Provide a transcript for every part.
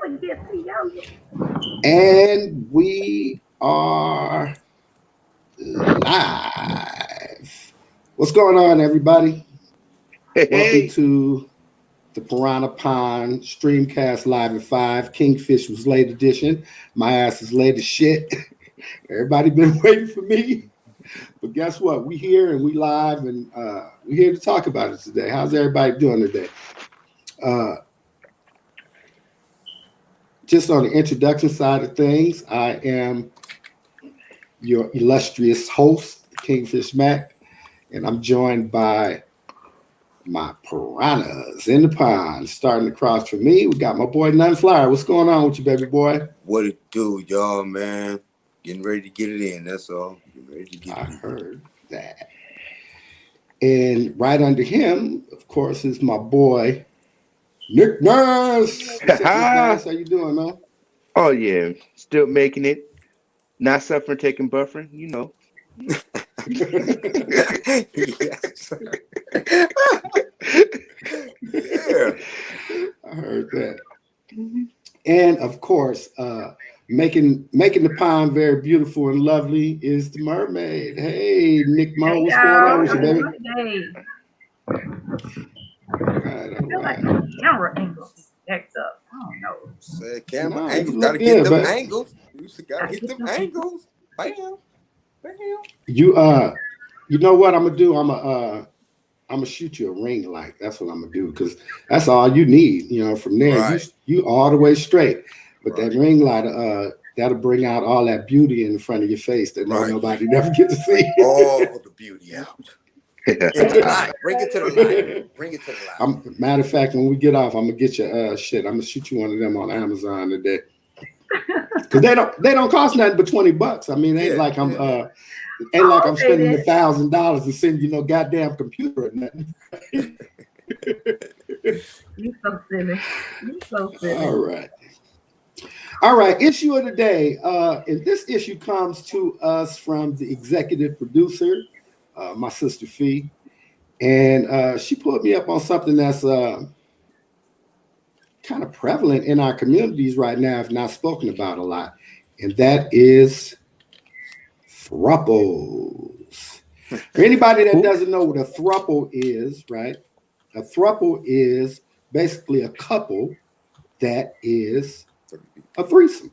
And we are live. What's going on, everybody? Welcome to the Piranha Pond StreamCast Live at 5. Kingfish was late edition. My ass is late as shit. Everybody been waiting for me. But guess what? We here and we live and we're here to talk about it today. How's everybody doing today? Just on the introduction side of things, I am your illustrious host, Kingfish Mac, and I'm joined by my piranhas in the pond. Starting across from me, we got my boy None Flyer. What's going on with you, baby boy? What it do, y'all, man? Getting ready to get it in, that's all. Getting ready to get it in. I heard that. And right under him, of course, is my boy Nick Nurse. What's up, Nick Nurse? How you doing, man? Oh, yeah. Still making it. Not suffering, taking buffering, you know. Yes. Yeah. I heard that. And of course, making the pond very beautiful and lovely is the mermaid. Hey, Nick Mo, what's going on with you, baby? I feel like the camera angle next up. I don't know. Say camera angles. Gotta get them angles. You gotta get them angles. Bam. Bam. You know what I'm gonna do? I'm gonna shoot you a ring light. That's what I'm gonna do, because that's all you need. You know, from there, right. you all the way straight. But that ring light, that'll bring out all that beauty in front of your face that nobody never get to see. All the beauty out. Bring it to the light. Bring it to the light. Matter of fact, when we get off, I'm gonna get you shit. I'm gonna shoot you one of them on Amazon today. Cause they don't cost nothing but $20. I mean, ain't like I'm spending $1,000 to send you no goddamn computer or nothing. You so silly. You so silly. All right. Issue of the day. And this issue comes to us from the executive producer, my sister Fee, and she put me up on something that's kind of prevalent in our communities right now, if not spoken about a lot, and that is Throuples. For anybody that doesn't know what a throuple is, right? A throuple is basically a couple that is a threesome,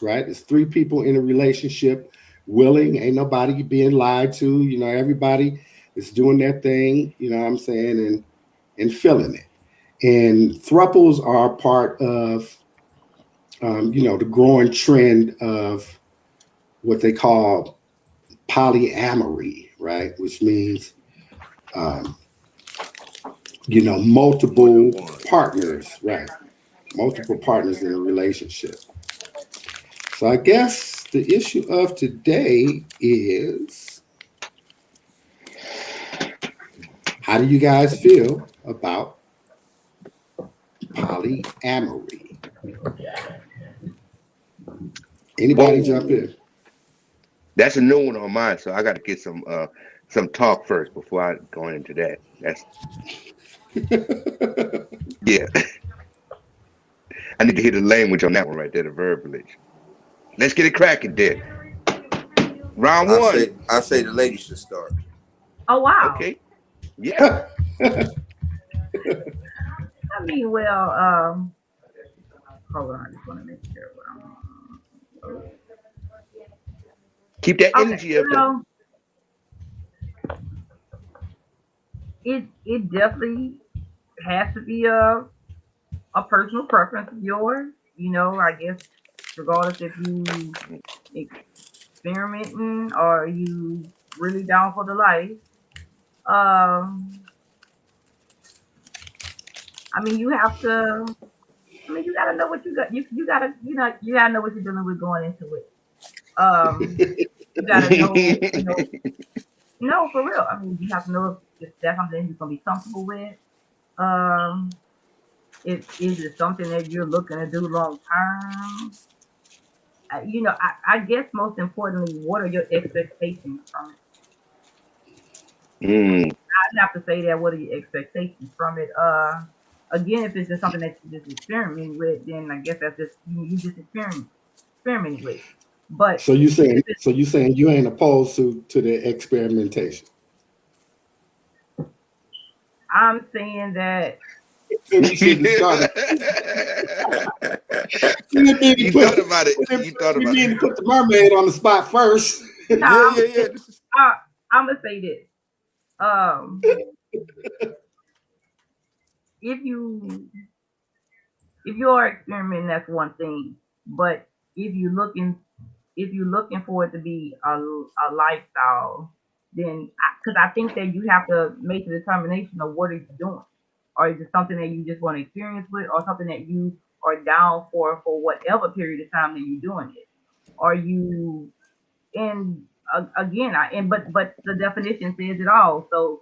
right? It's three people in a relationship, willing, ain't nobody being lied to, you know, everybody is doing their thing, you know what I'm saying, and feeling it. And throuples are part of, the growing trend of what they call polyamory, right? Which means, multiple partners, right? Multiple partners in a relationship. So I guess the issue of today is, how do you guys feel about polyamory? Anybody jump in? That's a new one on mine, so I got to get some talk first before I go into that. That's yeah. I need to hear the language on that one right there, the verbiage. Let's get it cracking, then. Round one. I say the lady should start. Oh wow. Okay. Yeah. I mean, well, hold on. I just want to make sure what I'm on. Keep that energy up. It definitely has to be a personal preference of yours. You know, I guess regardless if you experimenting or you really down for the life. I mean, you have to. I mean, you gotta know what you got. You gotta know what you're dealing with going into it. You gotta know. No, for real. I mean, you have to know if that's something you're gonna be comfortable with. Is it something that you're looking to do long term? I guess most importantly, what are your expectations from it? I'd have to say that. What are your expectations from it? again, if it's just something that you just experimenting with, then I guess that's just you just experimenting with. But So you saying you ain't opposed to the experimentation? I'm saying that You should have started. You thought about it. You thought We about need to it. put the mermaid on the spot first. no, Yeah. I'm gonna say this. If you are experimenting, that's one thing. But if you're looking for it to be a lifestyle, then because I think that you have to make the determination of what are you doing, or is it something that you just want to experience with, or something that you are down for whatever period of time that you're doing it. Are you and again, but the definition says it all. So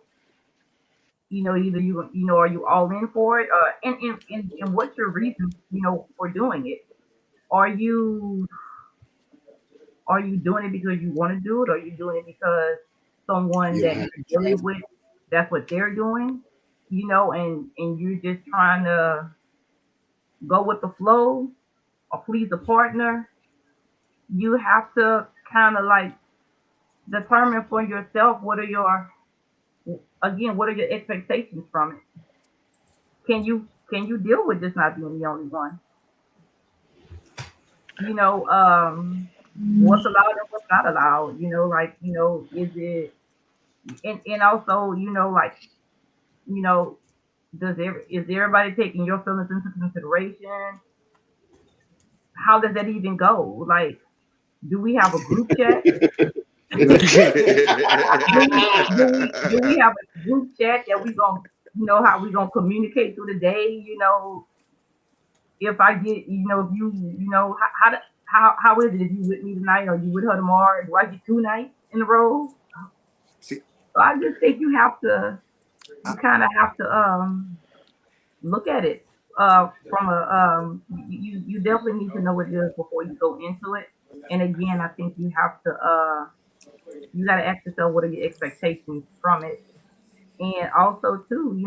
either are you all in for it, and what's your reason, for doing it? Are you doing it because you want to do it, or are you doing it because someone You that don't have you're to dealing with, that's what they're doing, and you're just trying to go with the flow or please a partner? You have to kind of like determine for yourself what are your expectations from it. Can you deal with just not being the only one? You know, what's allowed and what's not allowed. Is it and also like you know is everybody taking your feelings into consideration? How does that even go? Like, do we have a group chat? Do we have a group chat that we gonna how we gonna communicate through the day? If I get if you how is it if you with me tonight or you with her tomorrow? Do I get 2 nights in a row? See, So I just think you I, kind of have to look at it from a you definitely need to know what it is before you go into it. And again, I think you have to you got to ask yourself what are your expectations from it, and also too,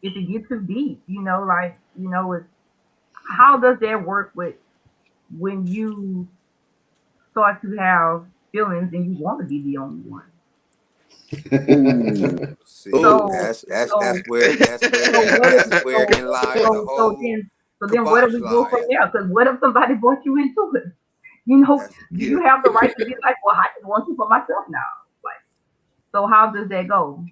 if it gets too deep, like it's how does that work with when you start to have feelings and you want to be the only one? Ooh. see, Oh. So that's so so what if that's where so in lies the so so whole then where do kibosh we go from lies. there? Because what if somebody brought you into it? That's Do Yeah. you have the right to be like, well, I just want you for myself now? Like, so how does that go?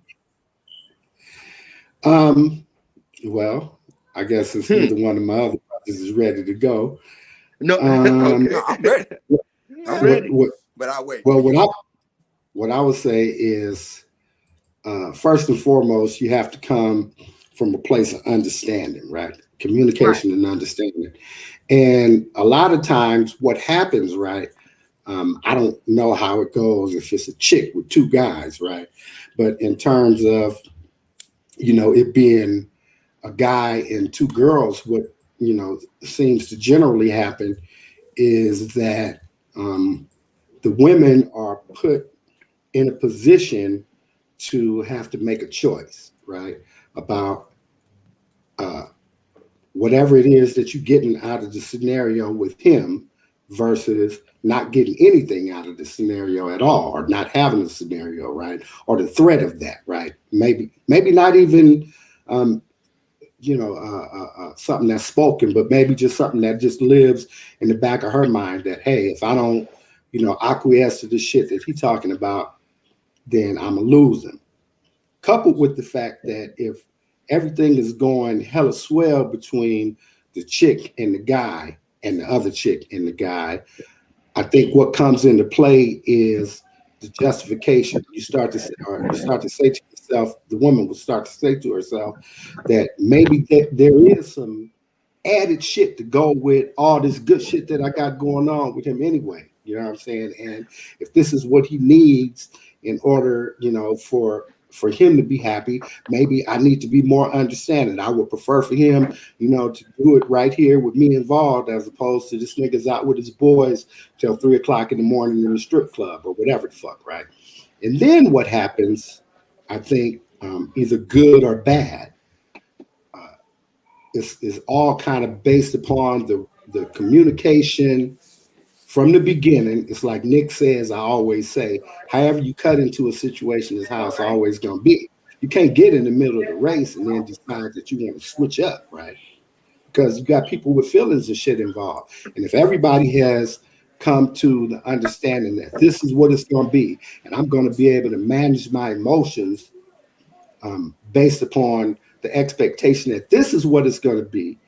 Well, I guess it's Hmm. neither one of my other brothers is ready to go. No. Um, no, Okay. I'm ready. I'm Yeah, what, ready. what, but I wait. well, what I would say is, first and foremost, you have to come from a place of understanding, right? Right. Communication and understanding. And a lot of times, what happens, right? I don't know how it goes if it's a chick with two guys, right? But in terms of, it being a guy and two girls, what, seems to generally happen is that the women are put in a position to have to make a choice, right? About uh, whatever it is that you're getting out of the scenario with him versus not getting anything out of the scenario at all, or not having a scenario, right? Or the threat of that, right? Maybe not even um, something that's spoken, but maybe just something that just lives in the back of her mind that, hey, if I don't, acquiesce to the shit that he's talking about, then I'm a loser. Coupled with the fact that if everything is going hella swell between the chick and the guy and the other chick and the guy, I think what comes into play is the justification. You start to say to yourself, the woman will start to say to herself that maybe there is some added shit to go with all this good shit that I got going on with him anyway. You know what I'm saying? And if this is what he needs in order, for him to be happy, maybe I need to be more understanding. I would prefer for him, to do it right here with me involved, as opposed to this nigga's out with his boys till 3 o'clock in the morning in the strip club or whatever the fuck, right? And then what happens, I think, either good or bad. It's all kind of based upon the communication from the beginning. It's like Nick says, I always say, however you cut into a situation is how it's always going to be. You can't get in the middle of the race and then decide that you want to switch up, right? Because you got people with feelings and shit involved. And if everybody has come to the understanding that this is what it's going to be, and I'm going to be able to manage my emotions based upon the expectation that this is what it's going to be,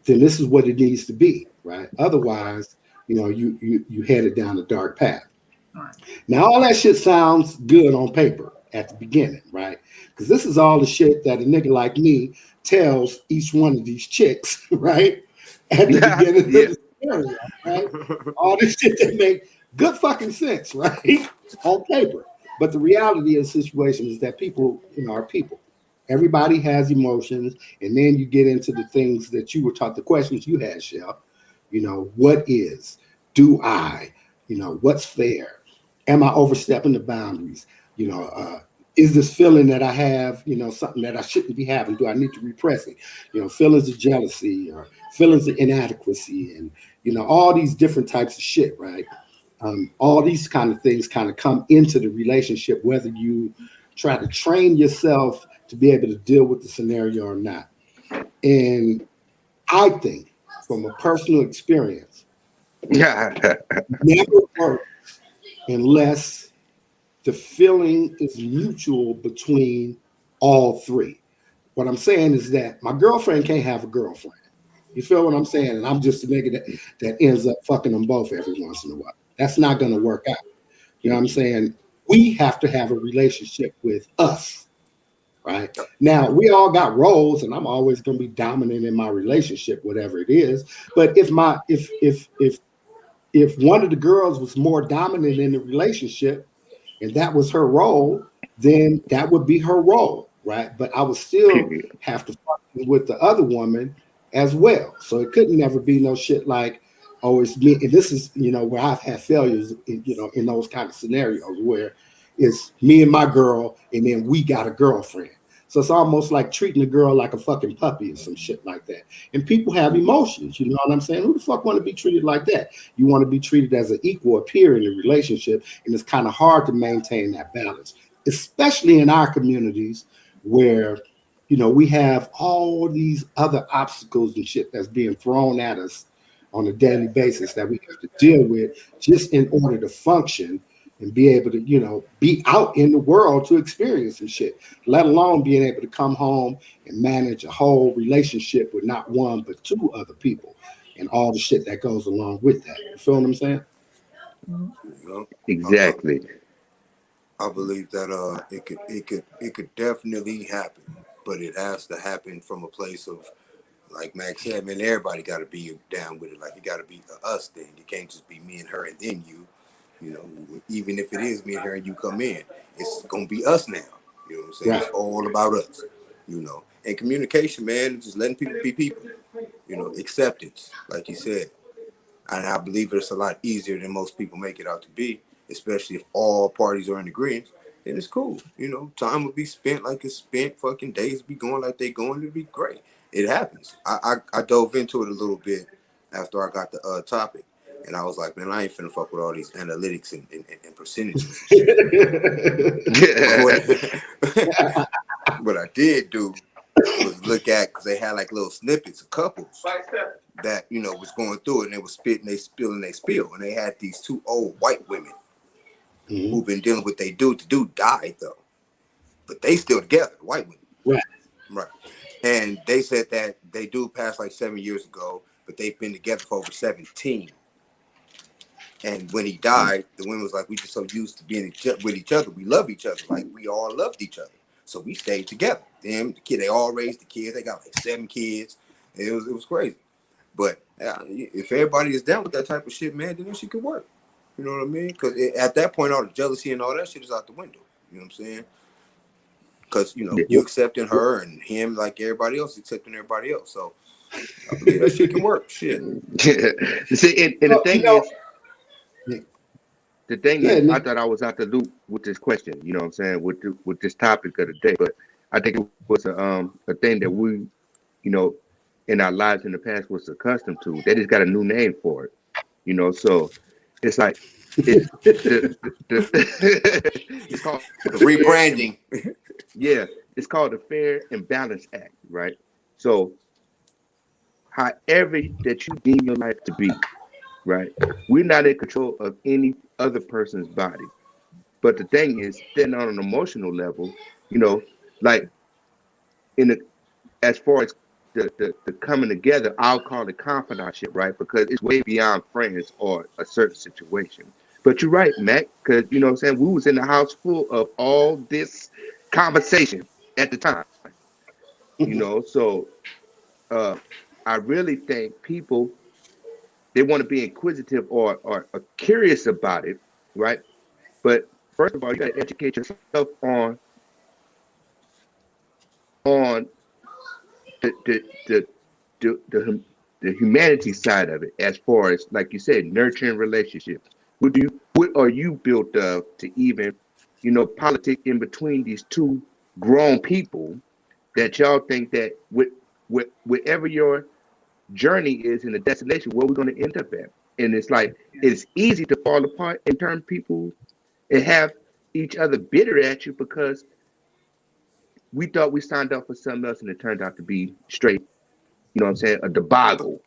then this is what it needs to be, right? Otherwise, you headed down a dark path. Right. Now, all that shit sounds good on paper at the beginning, right? Because this is all the shit that a nigga like me tells each one of these chicks, right? At the beginning of the scenario, right? All this shit that make good fucking sense, right? On paper. But the reality of the situation is that people, are people. Everybody has emotions, and then you get into the things that you were taught, the questions you had, Shell. What is? Do I? What's fair? Am I overstepping the boundaries? Is this feeling that I have, something that I shouldn't be having? Do I need to repress it? Feelings of jealousy or feelings of inadequacy and, all these different types of shit, right? All these kind of things kind of come into the relationship, whether you try to train yourself to be able to deal with the scenario or not. And I think from a personal experience, never works unless the feeling is mutual between all three. What I'm saying is that my girlfriend can't have a girlfriend. You feel what I'm saying? And I'm just a nigga that ends up fucking them both every once in a while. That's not going to work out. You know what I'm saying? We have to have a relationship with us, right? Now, we all got roles, and I'm always going to be dominant in my relationship, whatever it is. But if one of the girls was more dominant in the relationship, and that was her role, then that would be her role, right? But I would still have to function with the other woman as well. So it couldn't never be no shit like, oh, it's me. And this is, where I've had failures, in those kind of scenarios where it's me and my girl, and then we got a girlfriend. So it's almost like treating a girl like a fucking puppy or some shit like that. And people have emotions, you know what I'm saying? Who the fuck want to be treated like that? You want to be treated as an equal, a peer in the relationship, and it's kind of hard to maintain that balance, especially in our communities where, we have all these other obstacles and shit that's being thrown at us on a daily basis that we have to deal with just in order to function and be able to, be out in the world to experience some shit, let alone being able to come home and manage a whole relationship with not one, but two other people and all the shit that goes along with that. You feel what I'm saying? Exactly. I believe that it could definitely happen, but it has to happen from a place of, like Max said, man, everybody got to be down with it. Like, it got to be a us thing. It can't just be me and her and then you. Even if it is me and her and you come in, it's gonna be us now. You know what I'm saying? Right. It's all about us. And communication, man, just letting people be people. Acceptance, like you said. And I believe it's a lot easier than most people make it out to be, especially if all parties are in agreement. Then it's cool. Time will be spent like it's spent. Fucking days be going like they going. It'll be great. It happens. I dove into it a little bit after I got the topic. And I was like, man, I ain't finna fuck with all these analytics and percentages and shit. What I did do was look at, because they had like little snippets of couples that, was going through it, and they was spitting, they spill, and they spill. And they had these two old white women who've been dealing with they dude. The dude died, though. But they still together, the white women. Right. And they said that they do passed like 7 years ago, but they've been together for over 17. And when he died, the women was like, we just so used to being with each other. We love each other. Like, we all loved each other. So we stayed together. Them, the kid, they all raised the kids. They got like 7 kids. It was crazy. But if everybody is down with that type of shit, man, then that shit could work. You know what I mean? Because at that point, all the jealousy and all that shit is out the window. You know what I'm saying? Because, you accepting her and him like everybody else accepting everybody else. So I believe that shit can work. Shit. See, and the thing is, the thing Yeah, is, I Nick. thought I was out the loop with this question. You know what I'm saying? With this topic of the day, but I think it was a thing that we, you know, in our lives in the past was accustomed to. They just got a new name for it. You know, so it's like it's the it's called the fair and Rebranding. yeah, it's called the Fair and Balance Act, right? So however that you deem your life to be, right? We're not in control of any other person's body. But the thing is, then on an emotional level, you know, like in the as far as the coming together, I'll call it confidantship, right? Because it's way beyond friends or a certain situation. But you're right, Mac, because you know what I'm saying, we was in the house full of all this conversation at the time, you know. So uh I really think people they want to be inquisitive or curious about it, right? But first of all, you got to educate yourself on the the the the humanity side of it, as far as like you said, nurturing relationships. What are you built of to even, you know, politic in between these two grown people that y'all think that wherever your journey is in the destination, where we're going to end up at. And it's like it's easy to fall apart and turn people and have each other bitter at you because we thought we signed up for something else and it turned out to be straight, you know what I'm saying, a debacle.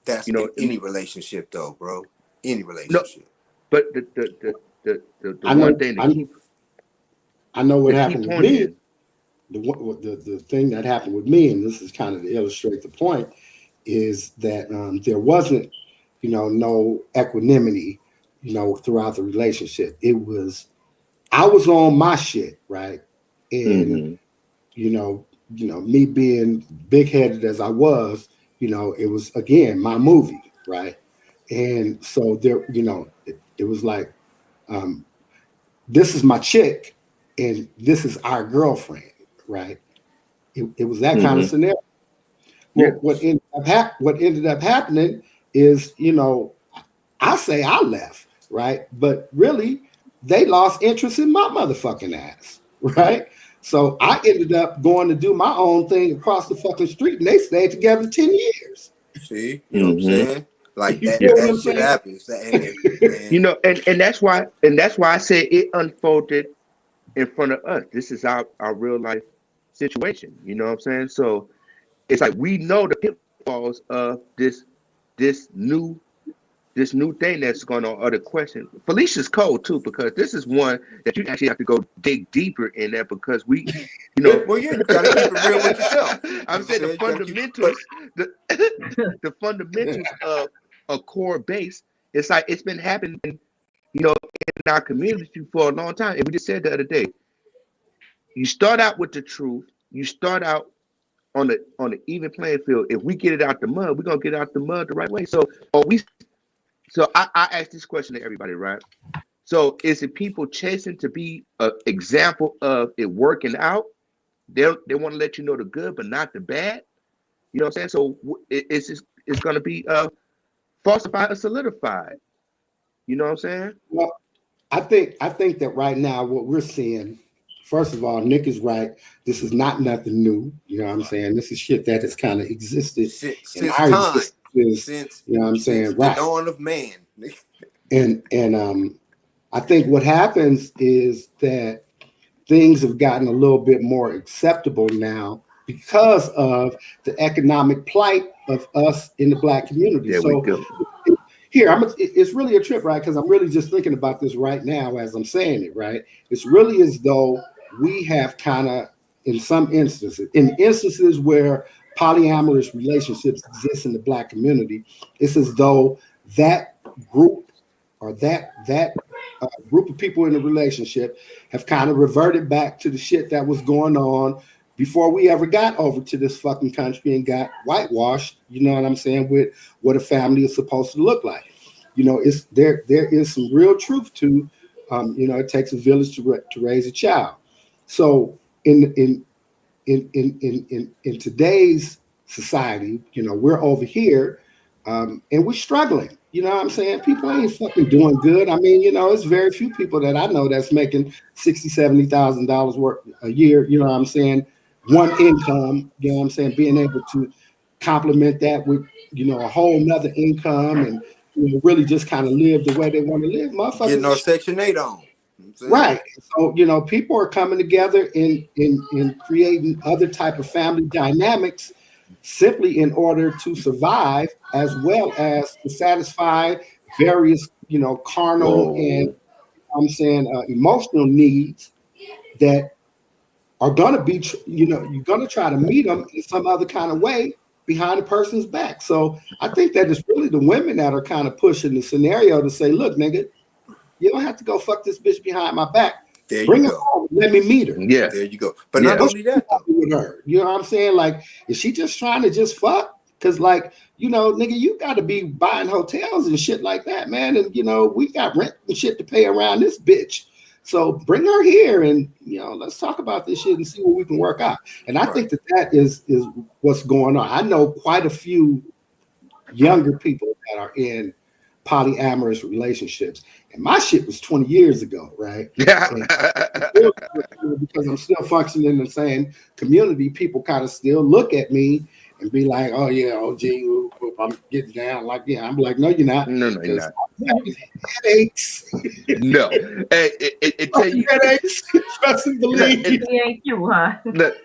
That's You know, in I any mean, relationship, though, bro. Any no, relationship. but the I one know, thing I know what the key happened with point me. is, The thing that happened with me, and this is kind of to illustrate the point, is that there wasn't, no equanimity, throughout the relationship. I was on my shit, right? And mm-hmm, me being big headed as I was, it was again my movie, right? And so there, it was like, um, this is my chick, and this is our girlfriend, right? It was that kind of mm-hmm, scenario. yeah, Well, what ended up happening is, I say I left, right? But really, they lost interest in my motherfucking ass, right? So I ended up going to do my own thing across the fucking street, and they stayed together 10 years. See, you know what I'm mm-hmm. saying? Like You that. feel what That I'm shit saying? happens. You And know, and that's why I said it unfolded in front of us. This is our real life situation. You know what I'm saying? So it's like we know the pitfalls of this new this new thing that's going on. Other question, Felicia's cold too, because this is one that you actually have to go dig deeper in there because we, you know, well, yeah, you got to keep it real with yourself. You know what I'm I'm saying the saying? You got to keep. But fundamentals, the the fundamentals of a core base. It's like it's been happening, you know, in our community for a long time. And we just said the other day, you start out with the truth. You start out on the even playing field. If we get it out the mud, we're gonna get it out the mud the right way. So, are we? So I ask this question to everybody, right? So, is it people chasing to be an example of it working out? They want to let you know the good, but not the bad. You know what I'm saying? So it's gonna be falsified or solidified. You know what I'm saying? Well, I think that right now what we're seeing, first of all, Nick is right. This is not nothing new. You know what I'm saying? This is shit that has kind of existed in since our time, existences. since You know what I'm since saying? the Right. dawn of man. And I think what happens is that things have gotten a little bit more acceptable now because of the economic plight of us in the Black community. There we So go. here, it's really a trip, right? Because I'm really just thinking about this right now as I'm saying it, right? It's really as though we have kind of, in instances where polyamorous relationships exist in the Black community, it's as though that group or that group of people in the relationship have kind of reverted back to the shit that was going on before we ever got over to this fucking country and got whitewashed. You know what I'm saying? With what a family is supposed to look like. It's there is some real truth to, it takes a village to raise a child. So in today's society, we're over here, And we're struggling. You know what I'm saying? People ain't fucking doing good. I mean, you know, it's very few people that I know that's making $60,000, $70,000 worth a year. You know what I'm saying? One income. You know what I'm saying? Being able to complement that with, you know, a whole nother income and, you know, really just kind of live the way they want to live. Motherfuckers Getting our Section 8 on. Right. So, you know, people are coming together in creating other type of family dynamics simply in order to survive, as well as to satisfy various, you know, carnal and I'm saying emotional needs that are going to be, you know, you're going to try to meet them in some other kind of way behind the person's back. So I think that it's really the women that are kind of pushing the scenario to say, look, nigga, you don't have to go fuck this bitch behind my back. There Bring you her go. home. Let me meet her. Yeah. There you go. But not only that, though. With her. You know what I'm saying? Like, is she just trying to just fuck? Because, like, you know, nigga, you got to be buying hotels and shit like that, man. And, you know, we got rent and shit to pay around this bitch. So bring her here and, you know, let's talk about this shit and see what we can work out. And I think that is what's going on. I know quite a few younger people that are in polyamorous relationships. And my shit was 20 years ago, right? Yeah. Because I'm still functioning in the same community, people kind of still look at me and be like, oh yeah, OG, I'm getting down. Like, yeah, I'm like, no, you're not. No, you're not. Headaches. No. It tell you headaches. Trust and believe. It ain't you, huh? Look,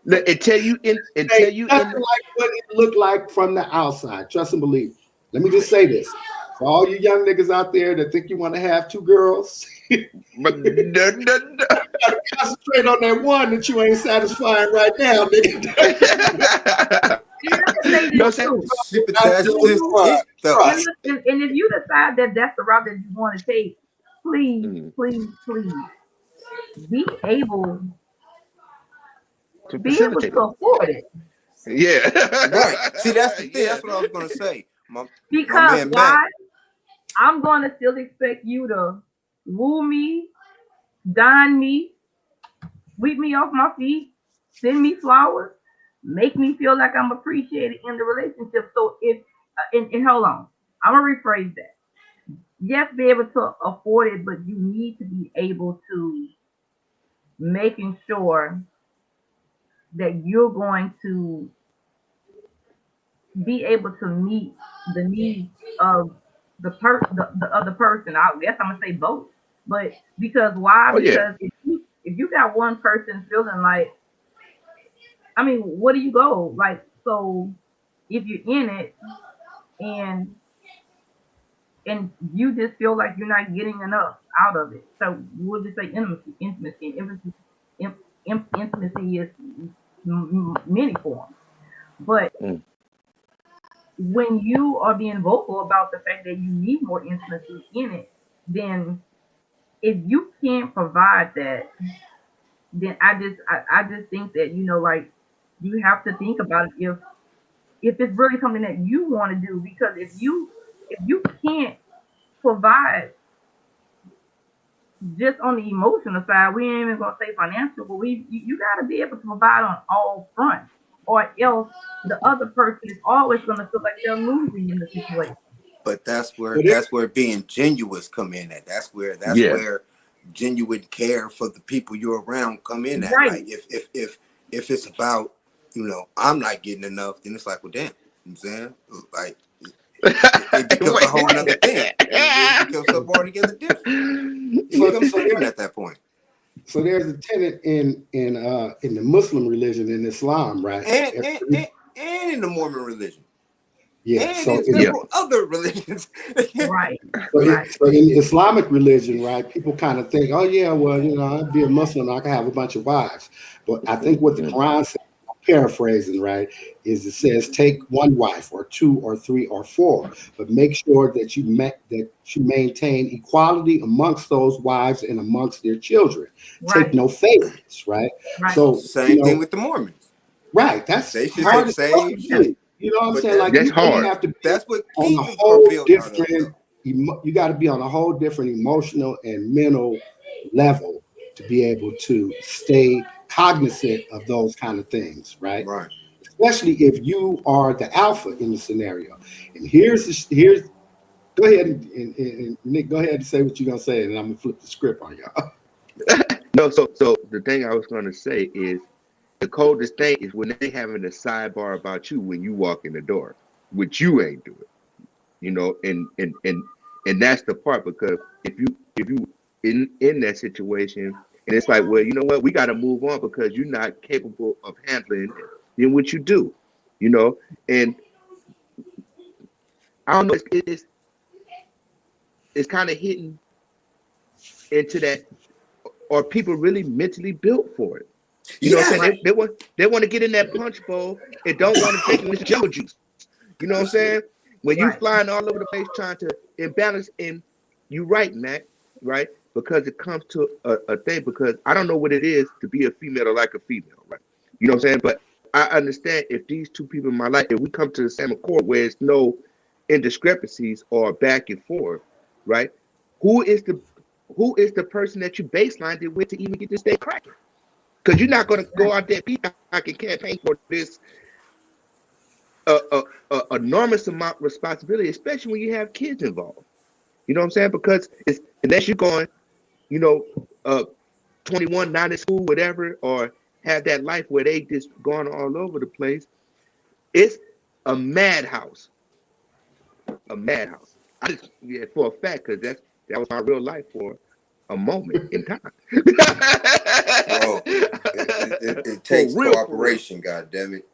it tell you nothing like what it looked like from the outside. Trust and believe. Let me just say this. For all you young niggas out there that think you want to have two girls, but no. You gotta concentrate on that one that you ain't satisfying right now, nigga. No, and if you decide that that's the route that you want to take, please be able to afford it. Yeah. Right. See, that's the thing. That's what I was gonna say. Because why? I'm gonna still expect you to woo me, dine me, sweep me off my feet, send me flowers, make me feel like I'm appreciated in the relationship. So if and hold on, I'm gonna rephrase that. Yes, be able to afford it, but you need to be able to making sure that you're going to be able to meet the needs of the other person. I guess I'm gonna say both, but because why? Because if you got one person feeling like, I mean, where do you go? Like, so if you're in it and you just feel like you're not getting enough out of it, so we'll just say intimacy is many forms, but when you are being vocal about the fact that you need more intimacy in it, then if you can't provide that, then I just think that, you know, like, you have to think about it if it's really something that you want to do, because if you can't provide just on the emotional side, we ain't even gonna say financial, but you got to be able to provide on all fronts, or else the other person is always gonna feel like they're losing in the situation. But that's where being genuine come in at. That's where genuine care for the people you're around come in at. Right. Like if it's about, you know, I'm not getting enough, then it's like, well, damn, you know what I'm saying? Like it becomes a whole other thing. It becomes something altogether different. It becomes different at that point. So there's a tenet in the Muslim religion, in Islam, right? And in the Mormon religion. Yeah. And so in several other religions. Right. So in Islamic religion, right, people kind of think, oh yeah, well, you know, I'd be a Muslim, I can have a bunch of wives. But I think what the Quran says, I'm paraphrasing, right, is it says take one wife or two or three or four, but make sure that you maintain equality amongst those wives and amongst their children. Right. Take no favorites, right? So same thing with the Mormons. Right. That's they should hard say the same shit. You know what I'm saying? Like, that's you hard. Have to be that's what on a whole different. You got to be on a whole different emotional and mental level to be able to stay cognizant of those kind of things, right? Right. especially if you are the alpha in the scenario. And here's go ahead and Nick, go ahead and say what you're gonna say, and I'm gonna flip the script on y'all. No, so the thing I was going to say is the coldest thing is when they having a sidebar about you when you walk in the door, which you ain't doing, and that's the part, because if you in that situation and it's like, well, you know what, we got to move on because you're not capable of handling it, then what you do, and I don't know, it's kind of hitting into that, or people really mentally built for it. You know what I'm saying? They want to get in that punch bowl and don't want to take this jungle juice. You know what I'm saying? When you flying all over the place trying to imbalance, and you right, Mac, right? Because it comes to a thing, because I don't know what it is to be a female or like a female, right? You know what I'm saying? But I understand if these two people in my life, if we come to the same accord where it's no indiscrepancies or back and forth, right? Who is the person that you baselined it with to even get this thing cracking? Because you're not going to go out there and campaign for this enormous amount of responsibility, especially when you have kids involved. You know what I'm saying? Because it's unless you're going, 21, not in school, whatever, or have that life where they just going all over the place. It's a madhouse. A madhouse. For a fact, because that was my real life for a moment in time. Bro, it takes cooperation, God damn it.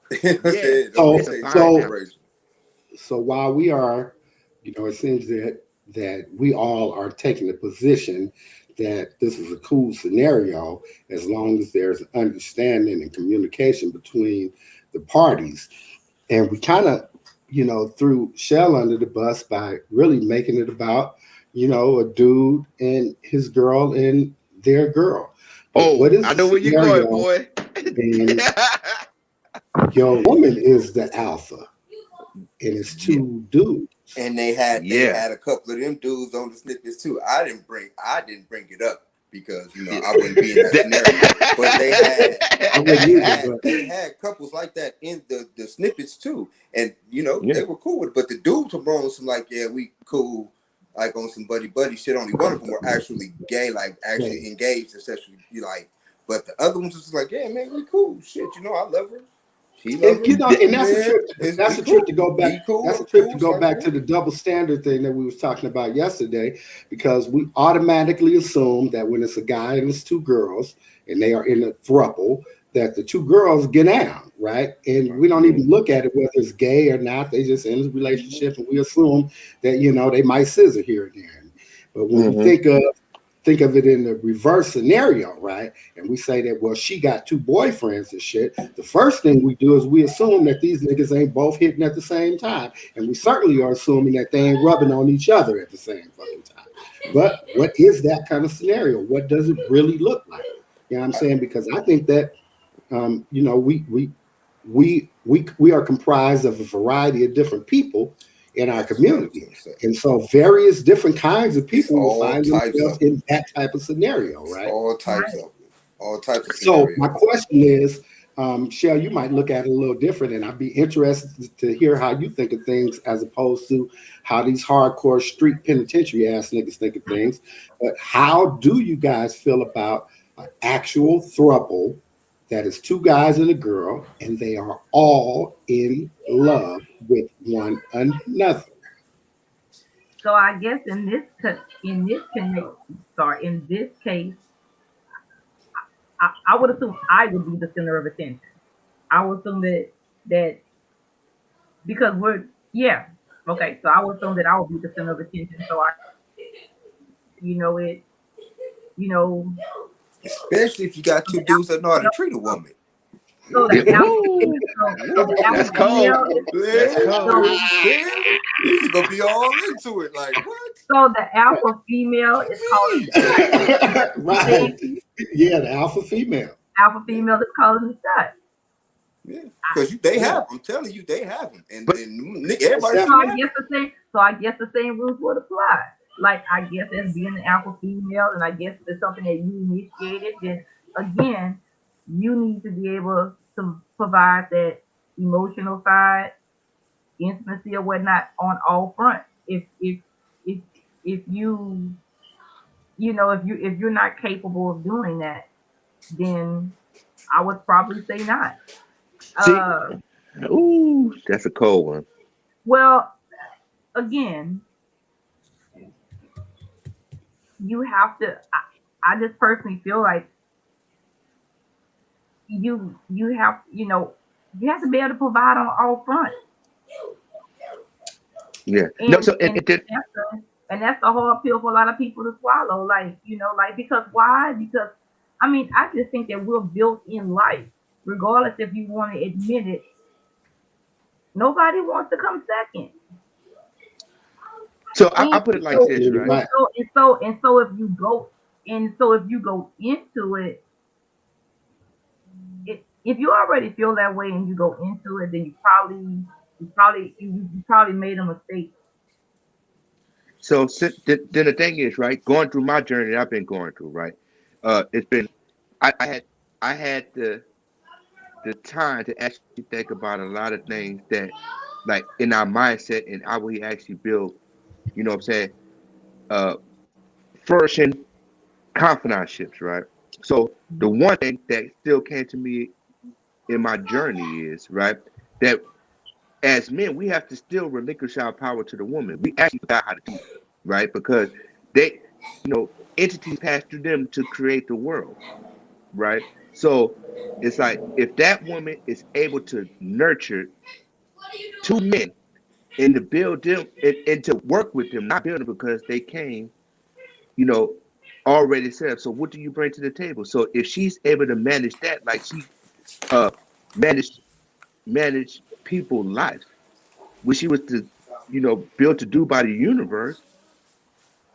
So while we are, it seems that we all are taking the position that this is a cool scenario as long as there's understanding and communication between the parties. And we kind of, threw Shell under the bus by really making it about, a dude and his girl and their girl. But I know where you're going, boy. And your woman is the alpha, and it's two dudes. And they had a couple of them dudes on the snippets too. I didn't bring it up because I wouldn't be in that scenario. But they had couples like that in the snippets too, and they were cool with it. But the dudes were on some like, yeah, we cool, like on some buddy shit. Only one of them were actually gay, like actually engaged and sexually, But the other ones was just like, yeah, man, we cool, shit. I love her. And that's a trip to go back. That's a trip to go back to the double standard thing that we was talking about yesterday, because we automatically assume that when it's a guy and it's two girls and they are in a throuple, that the two girls get down, right? And we don't even look at it whether it's gay or not. They just in a relationship, and we assume that they might scissor here and there. But when we think of it in the reverse scenario, right? And we say that, well, she got two boyfriends and shit. The first thing we do is we assume that these niggas ain't both hitting at the same time. And we certainly are assuming that they ain't rubbing on each other at the same fucking time. But what is that kind of scenario? What does it really look like? You know what I'm saying? Because I think that, we are comprised of a variety of different people in our community. And so various different kinds of people will find themselves in that type of scenario, right? All types of So my question is, Shell, you might look at it a little different, and I'd be interested to hear how you think of things as opposed to how these hardcore street penitentiary ass niggas think of things. But how do you guys feel about an actual throuple that is two guys and a girl, and they are all in love with one another? So I guess in this case, I would assume I would be the center of attention. I would assume that because so I would assume that I would be the center of attention. So especially if you got two dudes that know how to treat a woman. So the That's cold. He's gonna be all into it. Like what? So the alpha female is calling right. Yeah, the alpha female. Alpha female is calling the shot. Yeah, because they have. I'm telling you, they have them, and everybody. So I guess the same rules would apply. Like I guess as being an alpha female, and I guess if it's something that you initiated, then again, you need to be able to provide that emotional side, intimacy or whatnot on all fronts. If if you if you're not capable of doing that, then I would probably say not. See, Uh, ooh, that's a cold one. well, again, you have to. I just personally feel like you have you have to be able to provide on all fronts, Yeah. No. and So and and then that's the hard pill for a lot of people to swallow. Like like because why? Because I mean, I just think that we're built in life, regardless if you want to admit it. Nobody wants to come second. so I And put it like so this, Absolutely right? right. if you go into it, if you already feel that way and you go into it, then you probably made a mistake. So then the thing is, right? Going through my journey that I've been going through, right? It's been I had the time to actually think about a lot of things that, like in our mindset and how we actually build. You know what I'm saying? Uh, flourishing confidentships, right? So the one thing that still came to me in my journey is right that as men we have to still relinquish our power to the woman. We actually forgot how to do it, right? Because they, entities pass through them to create the world, right? So it's like if that woman is able to nurture two men and to build them and to work with them, not build them because they came, you know, already set up. So what do you bring to the table? So if she's able to manage that, like she uh managed manage people's lives, which she was to, built to do by the universe,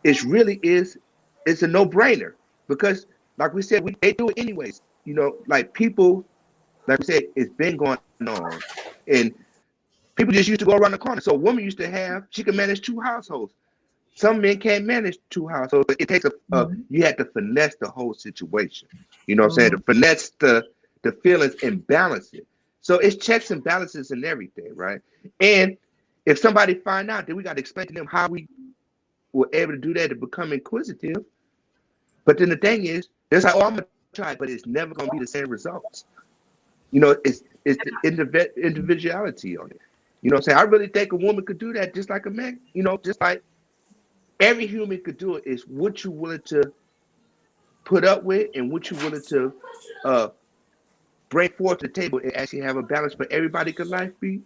it really is it's a no-brainer because like we said, they do it anyways. Like people, like we said, it's been going on. And people just used to go around the corner. So a woman used to have, she could manage two households. Some men can't manage two households, but it takes Mhm. you have to finesse the whole situation. You know what I'm saying? To Mhm. finesse the feelings and balance it. So it's checks and balances and everything, right? And if somebody find out, then we got to explain to them how we were able to do that to become inquisitive. But then the thing is, there's like, oh, I'm gonna try it, but it's never gonna be the same results. It's the individuality on it. You know what I'm saying? I really think a woman could do that just like a man, just like every human could do it. Is what you're willing to put up with and what you're willing to uh bring forth to the table and actually have a balance for everybody could life be,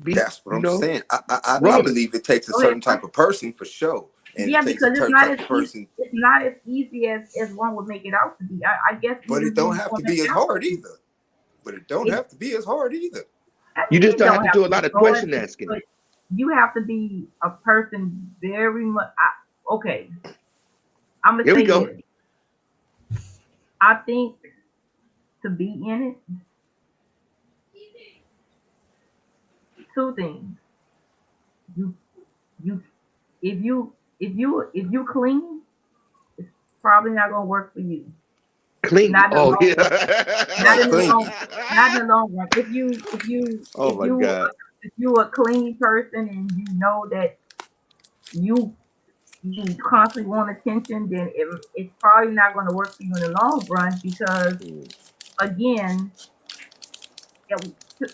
That's what I'm saying. I rolling. believe it takes a Go ahead. certain type of person for sure, and Yeah, it takes a because certain type of person. it's not as easy as one would make it out to be. I guess But it even don't being have on to that be as outside, hard either. But it don't it have to be as hard either. I You mean just it don't have don't to have do a to be lot of hard, question asking. but you have to be a person very much. Okay, I'm gonna Here we say go. this. I think to be in it, two things. You you if you clean, it's probably not gonna work for you. Clean. Not in the Oh long run. Not Like in the clean. long. Not in the long run. Oh my God. If you a clean person and you know that you you constantly want attention, then it's probably not going to work for you in the long run because again,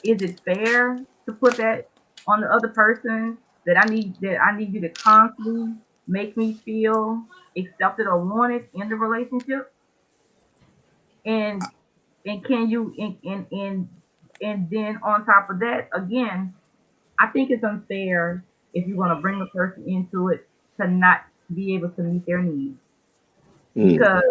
is it fair to put that on the other person that I need you to constantly make me feel accepted or wanted in the relationship? And can you and then on top of that, again, I think it's unfair if you're going to bring a person into it to not be able to meet their needs Mm. because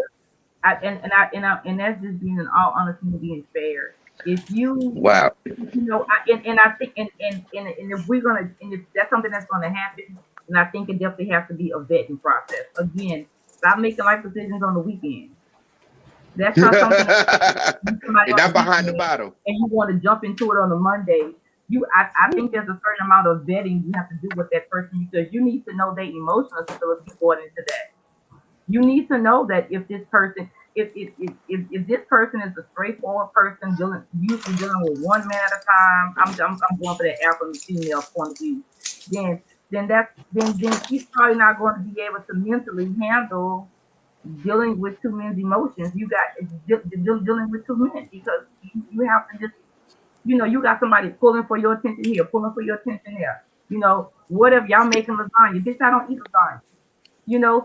and that's just being in all honesty and being fair. If you Wow. I think and if we're gonna and if that's something that's gonna happen, then I think it definitely has to be a vetting process. Again, stop making life decisions on the weekend. That's not something that you meet somebody You're on not the behind the weekend bottle. and you want to jump into it on a Monday. I think there's a certain amount of vetting you have to do with that person because you need to know their emotional stability going into that. You need to know that if this person if this person is a straightforward person usually dealing with one man at a time, I'm going for the alpha and female point of view. Then she's probably not going to be able to mentally handle dealing with two men's emotions. You got dealing with two men because you have to just you got somebody pulling for your attention here, pulling for your attention there. What if y'all making lasagna? Bitch, I don't eat lasagna.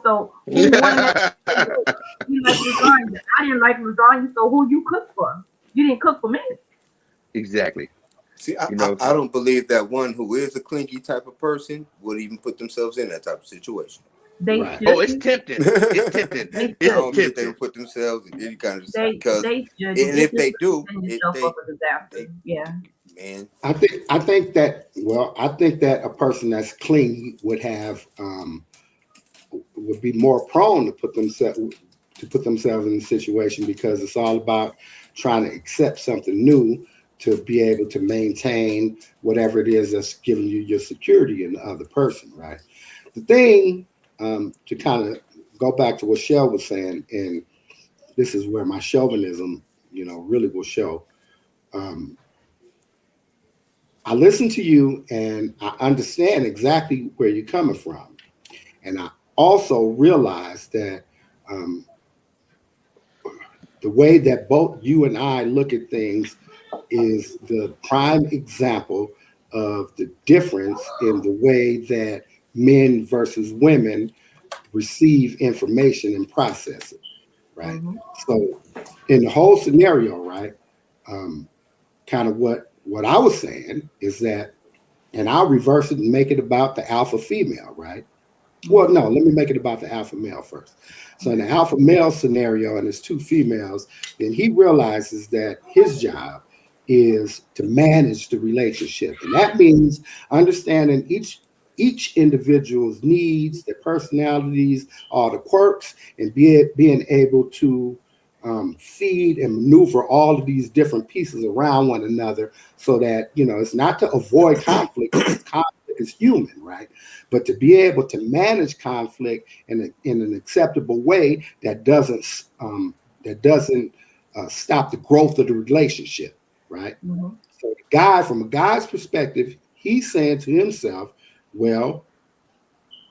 So who won that? You like lasagna. I didn't like lasagna, so who you cook for? You didn't cook for me. Exactly. See, I don't believe that one who is a clingy type of person would even put themselves in that type of situation. They Right. should. Oh, it's tempting. It's tempting. I It's don't think they tempting. would put themselves in any kind of They should. and if they do, yourself up a disaster. Yeah. Man, I think that a person that's clingy would have would be more prone to put themselves in a situation because it's all about trying to accept something new to be able to maintain whatever it is that's giving you your security in the other person, right? The thing to kind of go back to what Shell was saying, and this is where my chauvinism, really will show. I listen to you and I understand exactly where you're coming from. And I also realize that the way that both you and I look at things is the prime example of the difference in the way that men versus women receive information and process it, right? Mm-hmm. So in the whole scenario, right, kind of what I was saying is that, and I'll reverse it and make it about the alpha female, right? Well, no, let me make it about the alpha male first. So in the alpha male scenario, and there's two females, then he realizes that his job is to manage the relationship. And that means understanding each individual's needs, their personalities, all the quirks, and being able to feed and maneuver all of these different pieces around one another so that, it's not to avoid conflict, because conflict is human, right? But to be able to manage conflict in an acceptable way that doesn't stop the growth of the relationship, right? Mm-hmm. So the guy, from a guy's perspective, he's saying to himself, well,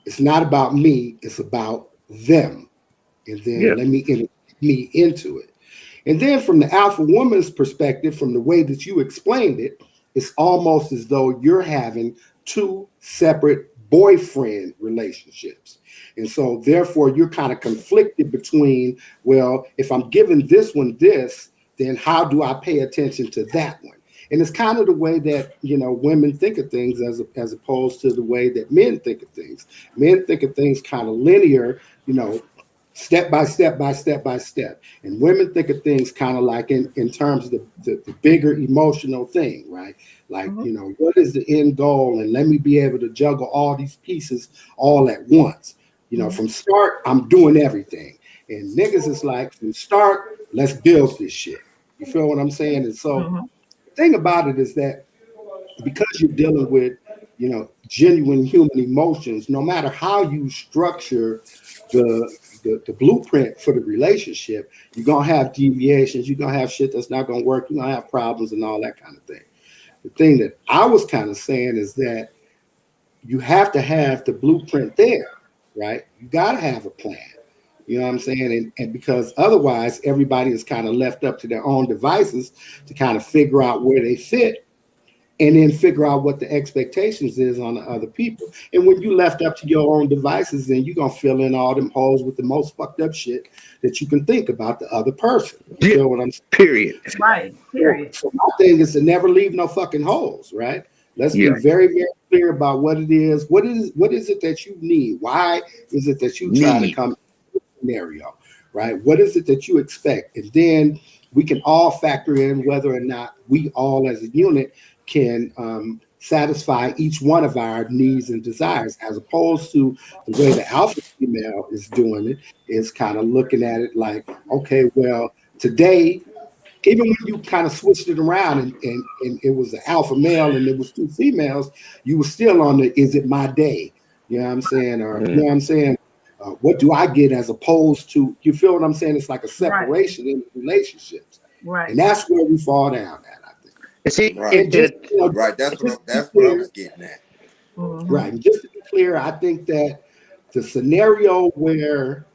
it's not about me, it's about them. And then let me get me into it. And then from the alpha woman's perspective, from the way that you explained it, it's almost as though you're having two separate boyfriend relationships. And so therefore you're kind of conflicted between, well, if I'm giving this one this, then how do I pay attention to that one? And it's kind of the way that, women think of things as opposed to the way that men think of things. Men think of things kind of linear, step by step by step by step. And women think of things kind of like in terms of the bigger emotional thing, right? Like, Mm-hmm. What is the end goal? And let me be able to juggle all these pieces all at once. From start, I'm doing everything. And niggas is like, from start, let's build this shit. You feel what I'm saying? And so the thing about it is that because you're dealing with, genuine human emotions, no matter how you structure the blueprint for the relationship, you're going to have deviations. You're going to have shit that's not going to work. You're going to have problems and all that kind of thing. The thing that I was kind of saying is that you have to have the blueprint there, right? You got to have a plan. You know what I'm saying? And because otherwise everybody is kind of left up to their own devices to kind of figure out where they fit and then figure out what the expectations is on the other people. And when you left up to your own devices, then you're going to fill in all them holes with the most fucked up shit that you can think about the other person. You feel what I'm saying? Period. Right. Period. So my thing is to never leave no fucking holes, right? Let's be very, very clear about what it is. What is it that you need? Why is it that you try to come to this scenario, right? What is it that you expect? And then we can all factor in whether or not we all as a unit can satisfy each one of our needs and desires, as opposed to the way the alpha female is doing it, is kind of looking at it like, okay, well, today, even when you kind of switched it around and it was the alpha male and it was two females, you were still on the, is it my day? You know what I'm saying? Or, you know what I'm saying? what do I get as opposed to, you feel what I'm saying? It's like a separation in relationships. Right. And that's where we fall down at, I think. And see, Right. Right. That's what I was getting at. Mhm. Right. And just to be clear, I think that the scenario where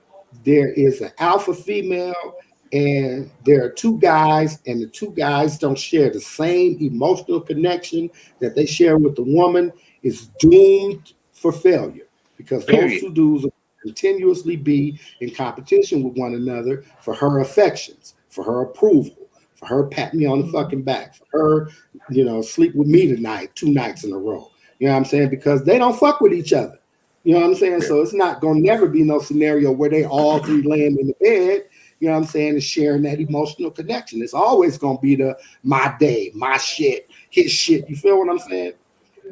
there is an alpha female and there are two guys and the two guys don't share the same emotional connection that they share with the woman is doomed for failure, because those Period. two dudes will continuously be in competition with one another for her affections, for her approval, for her pat me on the fucking back, for her, sleep with me tonight, 2 nights in a row. You know what I'm saying? Because they don't fuck with each other. You know what I'm saying? Yeah. So it's not going to never be no scenario where they all three laying in the bed, you know what I'm saying, and sharing that emotional connection. It's always going to be the my day, my shit, his shit. You feel what I'm saying?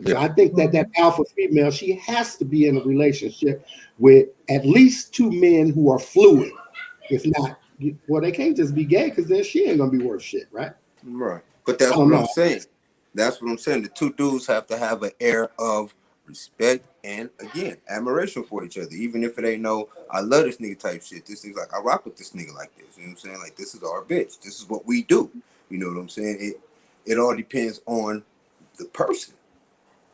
Yeah. So I think that alpha female, she has to be in a relationship with at least 2 men who are fluid. If not, well, they can't just be gay, because then she ain't going to be worth shit, right? Right. But that's what I'm saying. That's what I'm saying. The two dudes have to have an air of respect and, again, admiration for each other. Even if it ain't no, I love this nigga type shit. This thing's like, I rock with this nigga like this. You know what I'm saying? Like, this is our bitch. This is what we do. You know what I'm saying? It all depends on the person.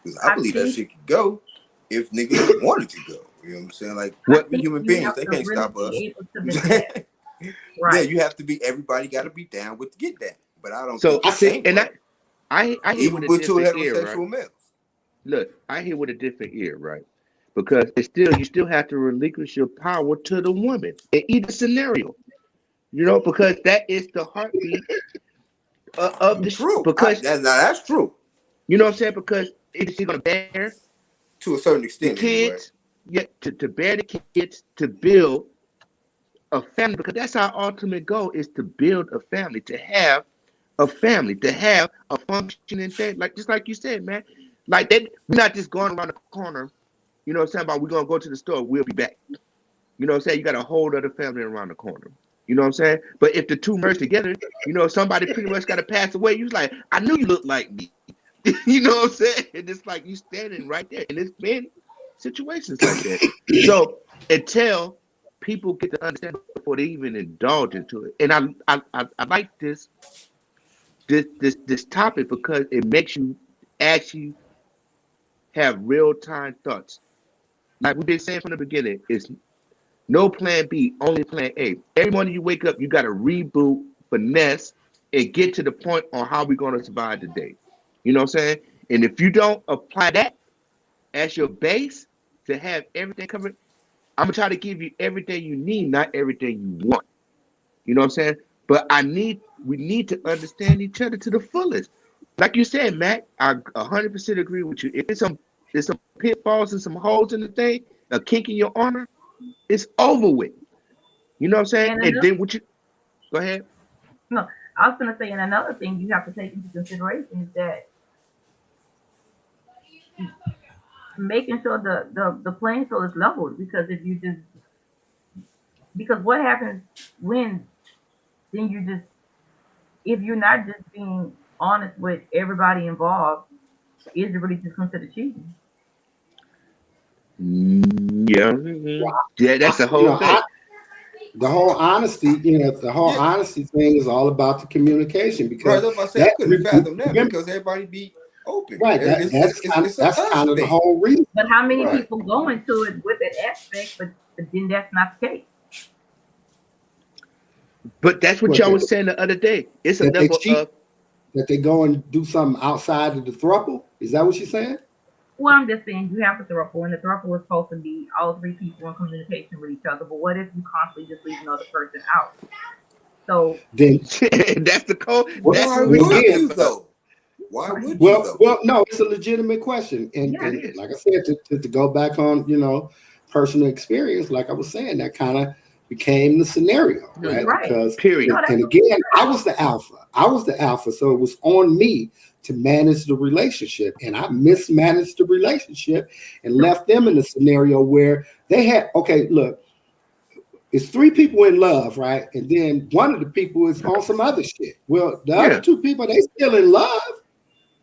Because I believe that shit could go if niggas wanted to go. You know what I'm saying? Like, we human beings, they can't stop us. Right. Yeah, you have to be, everybody got to be down with get that. But I don't So think I hear even with with a two different heterosexual ear, right? males. Look, I hear with a different ear, right? Because you still have to relinquish your power to the woman in either scenario. Because that is the heartbeat of the True. because that's true. you know what I'm saying? Because it's gonna bear to a certain the extent kids, to bear the kids, to build a family, because that's our ultimate goal, is to build a family, to have a family, to have a functioning thing. Like just like you said, man. Like that, we're not just going around the corner, you know what I'm saying, about we're gonna go to the store, we'll be back. You know what I'm saying? You got a whole other family around the corner. You know what I'm saying? But if the two merge together, somebody pretty much got to pass away. You was like, I knew you looked like me. You know what I'm saying? And it's like you standing right there. And it's been situations like that. So until people get to understand before they even indulge into it. And I like this topic because it makes you actually have real-time thoughts. Like we've been saying from the beginning, it's no plan B, only plan A. Every morning you wake up, you got to reboot, finesse, and get to the point on how we're going to survive the day. You know what I'm saying? And if you don't apply that as your base to have everything covered, I'm going to try to give you everything you need, not everything you want. You know what I'm saying? But we need to understand each other to the fullest. Like you said, Matt, I 100% agree with you. If there's some pitfalls and some holes in the thing, a kink in your armor, it's over with. You know what I'm saying? And then go ahead. No, I was gonna say, and another thing you have to take into consideration is that making sure the playing field is leveled, because because what happens when if you're not just being honest with everybody involved, is it really just considered cheating? Yeah, that's the whole thing. The whole honesty, honesty thing is all about the communication, because I couldn't fathom that, because everybody be open. Right. That's kind of the whole reason. But how many people go into it with that aspect, but then that's not the case? But that's what y'all was saying the other day. It's a level of that they go and do something outside of the throuple. Is that what you're saying? Well, I'm just saying you have a throuple, and the throuple is supposed to be all 3 people in communication with each other. But what if you constantly just leave another person out? So then that's the code. Why would you though? Why would you though? Well, no, it's a legitimate question, and like I said, to go back on personal experience, like I was saying, that kind of became the scenario, right? Because and again, I was the alpha, so it was on me to manage the relationship, and I mismanaged the relationship and left them in a scenario where they had, look, it's 3 people in love, right? And then one of the people is on some other shit. Well, the other 2 people, they still in love,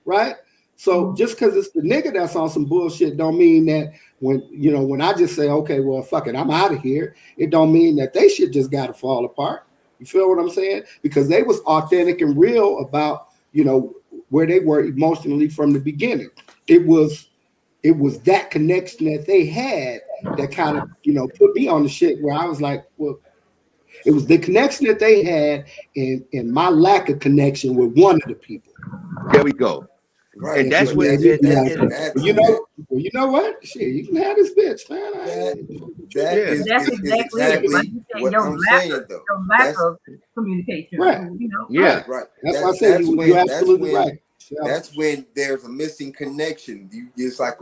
right? So just because it's the nigga that's on some bullshit don't mean that when I just say, okay, well, fuck it, I'm out of here, it don't mean that they shit just got to fall apart. You feel what I'm saying? Because they was authentic and real about, where they were emotionally from the beginning. It was that connection that they had that kind of, put me on the shit where I was like, well, it was the connection that they had and my lack of connection with one of the people. Right? There we go. Right. And that's what you know what? Shit, you can have this bitch, man. That's exactly what I'm saying, though. Your lack of communication. Right. Yeah. Right. That's why I say you're absolutely right. That's when there's a missing connection. It's like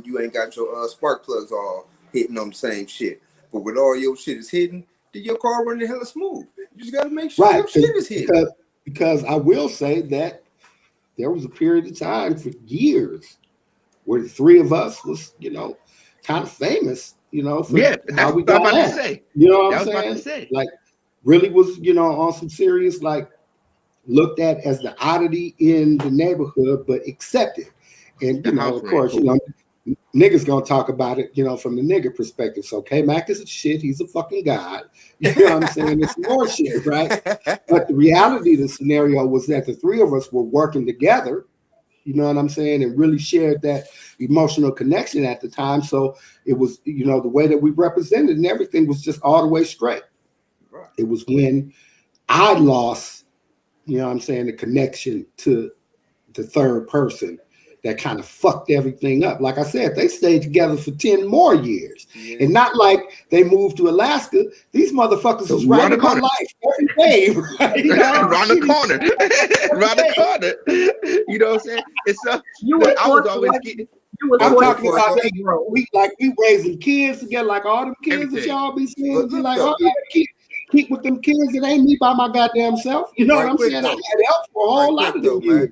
you ain't got your spark plugs all hitting on the same shit. But with all your shit is hidden, then your car running hella smooth. You just gotta make sure your shit is hidden. Because I will say that there was a period of time for years where the three of us was, kind of famous, for how we got about to say. You know what I'm saying? Like really was, on some serious, like looked at as the oddity in the neighborhood, but accepted. And, of course, niggas gonna talk about it, from the nigga perspective. So K-Mac is a shit, he's a fucking god. You know what I'm saying? It's more shit, right? But the reality of the scenario was that the three of us were working together, you know what I'm saying, and really shared that emotional connection at the time. So it was, the way that we represented and everything was just all the way straight. Right. It was when I lost, the connection to the third person that kind of fucked everything up. Like I said, they stayed together for 10 more years. Yeah. And not like they moved to Alaska. These motherfuckers was right in my life every day. Right? Around the corner. Around the corner. You know what I'm saying? It's I was always getting. I'm talking about we raising kids together, like all them kids that y'all be seeing. Be like, oh, keep with them kids. It ain't me by my goddamn self. You know what I'm saying? I had help for a whole lot of them years.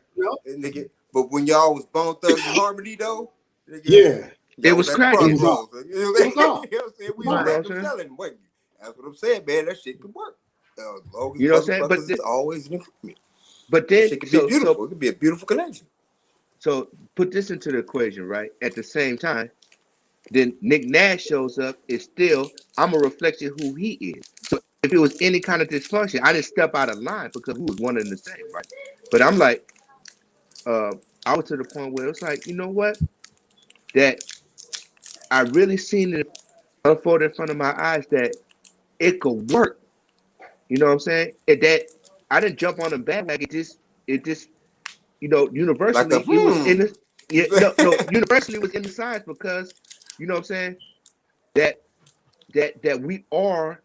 But when y'all was Bone Thugs and Harmony, though, it was cracking. You know what I'm saying? We was letting them selling. Wait, that's what I'm saying, man. That shit could work. You know what I'm saying? But it's always an improvement. But then it could be beautiful. It could be a beautiful connection. So put this into the equation, right? At the same time, then Nick Nash shows up. It's still I'm a reflection of who he is. So if it was any kind of dysfunction, I didn't step out of line because we was one and the same, right? But I'm like. I was to the point where it's like, you know what? That I really seen it unfold in front of my eyes that it could work. You know what I'm saying? That I didn't jump on the bandwagon. It just, universally like it was in the universally it was in the science because, you know what I'm saying? That we are.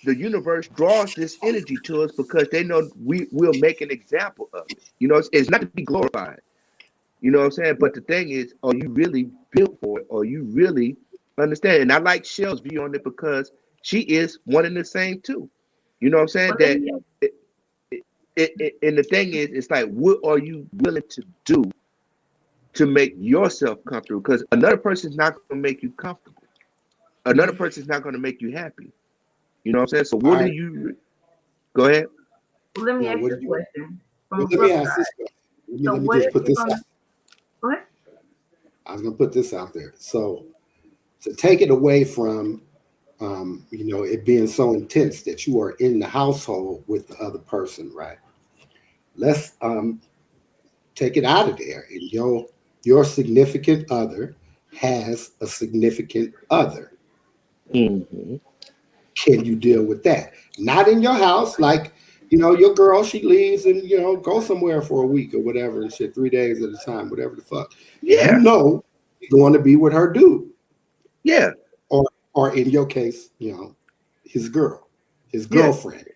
The universe draws this energy to us because they know we'll make an example of it. It's not to be glorified. You know what I'm saying? But the thing is, are you really built for it? Or you really understand? And I like Shell's view on it because she is one and the same too. You know what I'm saying? And the thing is, it's like, what are you willing to do to make yourself comfortable? Because another person's not going to make you comfortable. Another person's not going to make you happy. You know what I'm saying? So what do you go ahead? Well, let me ask you a question. Let me ask this question. Let me just put this out. Go ahead. I was gonna put this out there. So to take it away from it being so intense that you are in the household with the other person, right? Let's take it out of there. And your significant other has a significant other. Mm-hmm. Can you deal with that? Not in your house, like, your girl, she leaves and, go somewhere for a week or whatever and shit, 3 days at a time, whatever the fuck. Yeah. You're going to be with her dude. Yeah. Or in your case, his girlfriend.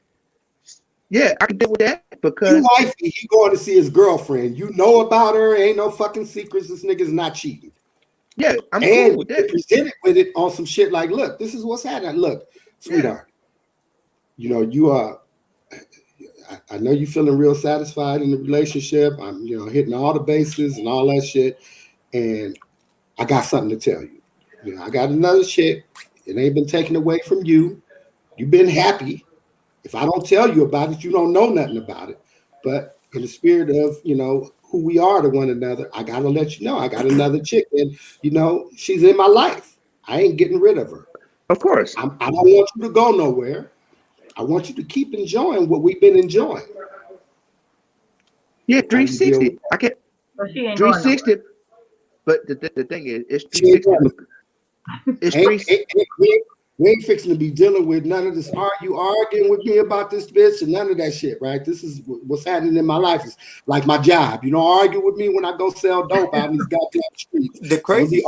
Yeah, I can deal with that because you wifey, he going to see his girlfriend. You know about her, ain't no fucking secrets. This nigga's not cheating. Yeah, I'm cool with that. Presented with it on some shit like, look, this is what's happening. Look, sweetheart, you are. I know you're feeling real satisfied in the relationship. I'm, hitting all the bases and all that shit, and I got something to tell you. I got another chick. It ain't been taken away from you. You've been happy. If I don't tell you about it, you don't know nothing about it. But in the spirit of, who we are to one another, I gotta let you know I got another chick, and you know she's in my life. I ain't getting rid of her. Of course. I don't want you to go nowhere. I want you to keep enjoying what we've been enjoying. Yeah, 360. I can't. So she ain't going 360. But the thing is, it's 360. It's 360. We ain't fixing to be dealing with none of this. You arguing with me about this bitch and none of that shit, right? This is what's happening in my life. Is like my job. You don't argue with me when I go sell dope out in these goddamn streets. The crazy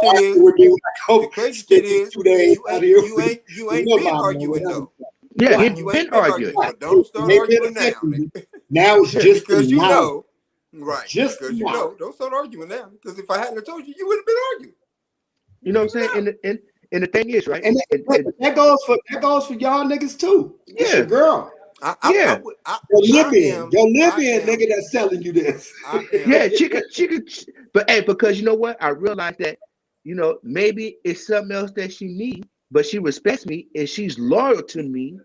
shit is, you ain't been arguing though. Yeah, Right. you ain't been arguing. So don't start arguing now. Now it's just because you now. know, right? Just because you now. know, don't start arguing now. Because if I hadn't told you, you wouldn't have been arguing. You know what I'm saying? And the thing is, right? And that goes for y'all niggas too. It's your girl. Yeah. Your Libyan nigga that's selling you this. Yeah, she could. But hey, because you know what? I realized that, you know, maybe it's something else that she needs, but she respects me and she's loyal to me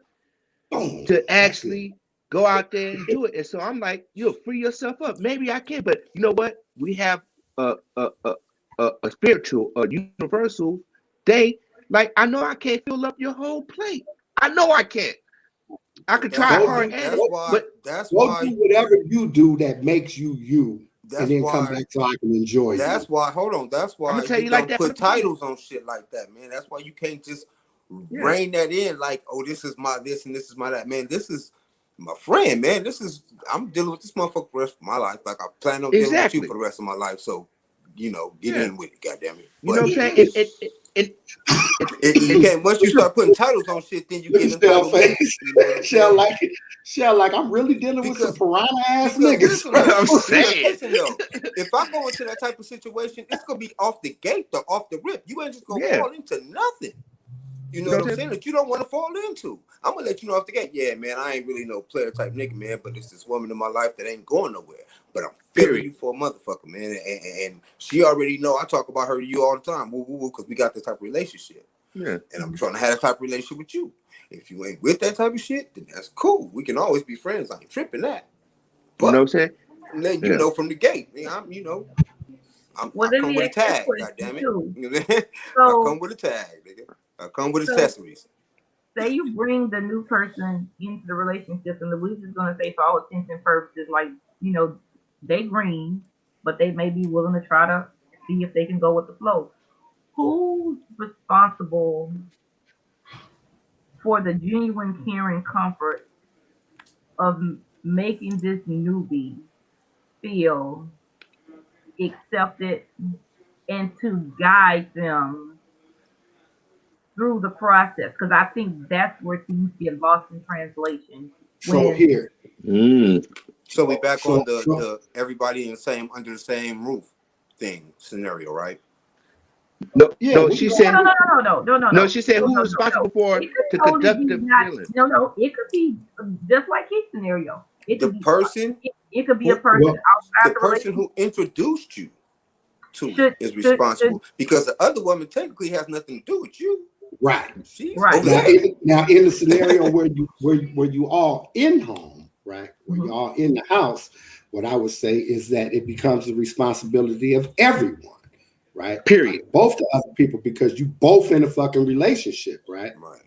to actually go out there and do it. And so I'm like, you'll free yourself up. Maybe I can, but you know what? We have a spiritual, a universal day. Like, I know I can't fill up your whole plate. I know I can't. I could try hard at it, but that's why do whatever you do that makes you, and then come back so I can enjoy you. That's why. Hold on. That's why you don't put titles on shit like that, man. That's why you can't just rein that in. Like, oh, this is my this and this is my that, man. This is my friend, man. I'm dealing with this motherfucker for the rest of my life. Like I plan on dealing with you for the rest of my life. So, you know, get in with it, goddamn it. You know what I'm saying? You can't. Once you start putting titles on shit, then you get entitled. Shell, like I'm really dealing with some piranha ass niggas. I'm saying. Listen, though, if I go into that type of situation, it's gonna be off the gate or off the rip. You ain't just gonna fall into nothing. You know what I'm saying? That you don't want to fall into. I'm gonna let you know off the gate. Yeah, man, I ain't really no player type nigga, man. But it's this woman in my life that ain't going nowhere. But I'm feeling you for a motherfucker, man. And she already know I talk about her to you all the time. Woo, woo, woo, because we got this type of relationship. Yeah. And I'm trying to have that type of relationship with you. If you ain't with that type of shit, then that's cool. We can always be friends. I ain't tripping that. But you know what I'm saying? Let you know from the gate. I come with a tag, goddammit. I come with a tag, nigga. I come with accessories. Say you bring the new person into the relationship, and Louise is going to say, for all intents and purposes, like, you know, they green, but they may be willing to try to see if they can go with the flow. Who's responsible for the genuine care and comfort of making this newbie feel accepted and to guide them through the process? Because I think that's where things get lost in translation. So here. So we back on the everybody under the same roof thing scenario, right? No, she said no. No. She said who's responsible for to conduct the feelings. No. It could be just like his scenario. It could be a person outside the person who introduced you to is responsible because the other woman technically has nothing to do with you. Right. Right. Now in the scenario where you all in home, right? Where you all in the house, what I would say is that it becomes the responsibility of everyone. Right. Period. Like both the other people, because you both in a fucking relationship, right? Right.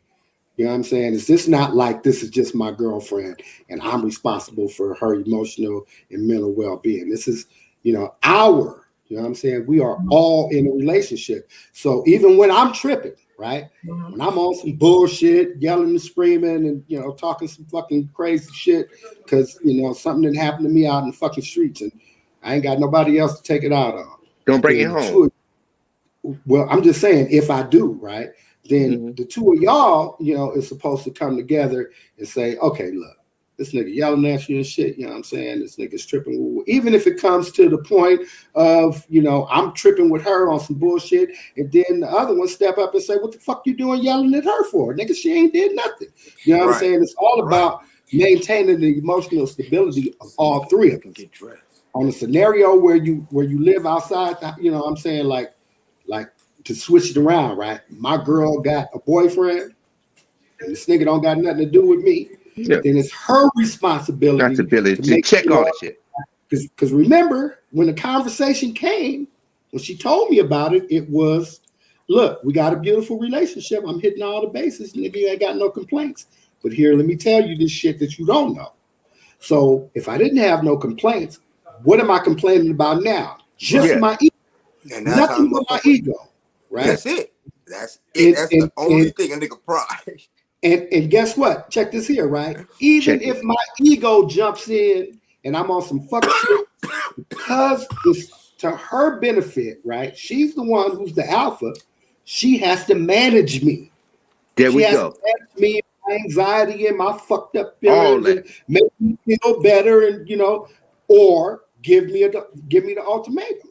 You know what I'm saying? Is this not like this is just my girlfriend and I'm responsible for her emotional and mental well-being? This is, you know what I'm saying? We are all in a relationship. So even when I'm tripping, right? When I'm on some bullshit, yelling and screaming and, you know, talking some fucking crazy shit because, you know, something didn't happen to me out in the fucking streets and I ain't got nobody else to take it out on. Don't bring it home. Well, I'm just saying, if I do, right, then the two of y'all, you know, is supposed to come together and say, okay, look, this nigga yelling at you and shit, you know what I'm saying? This nigga's tripping. Even if it comes to the point of, you know, I'm tripping with her on some bullshit, and then the other one step up and say, what the fuck you doing yelling at her for? Nigga, she ain't did nothing. You know what I'm saying? It's all about maintaining the emotional stability of all three of them. On a scenario where you live outside, you know what I'm saying, like to switch it around, right? My girl got a boyfriend, and this nigga don't got nothing to do with me. Then it's her responsibility to check all that shit. Because remember, when the conversation came, when she told me about it, it was, look, we got a beautiful relationship. I'm hitting all the bases. Nigga, I got no complaints. But here, let me tell you this shit that you don't know. So if I didn't have no complaints, what am I complaining about now? Just my ego. And that's Nothing but my ego, right? That's it. That's it. That's the only thing a nigga pride. And guess what? Check this here, right? Even if my ego jumps in and I'm on some fuck shit, because it's to her benefit, right? She's the one who's the alpha. She has to manage me. There she we has go. To manage me, my anxiety and my fucked up feelings, and make me feel better, and or give me the ultimatum.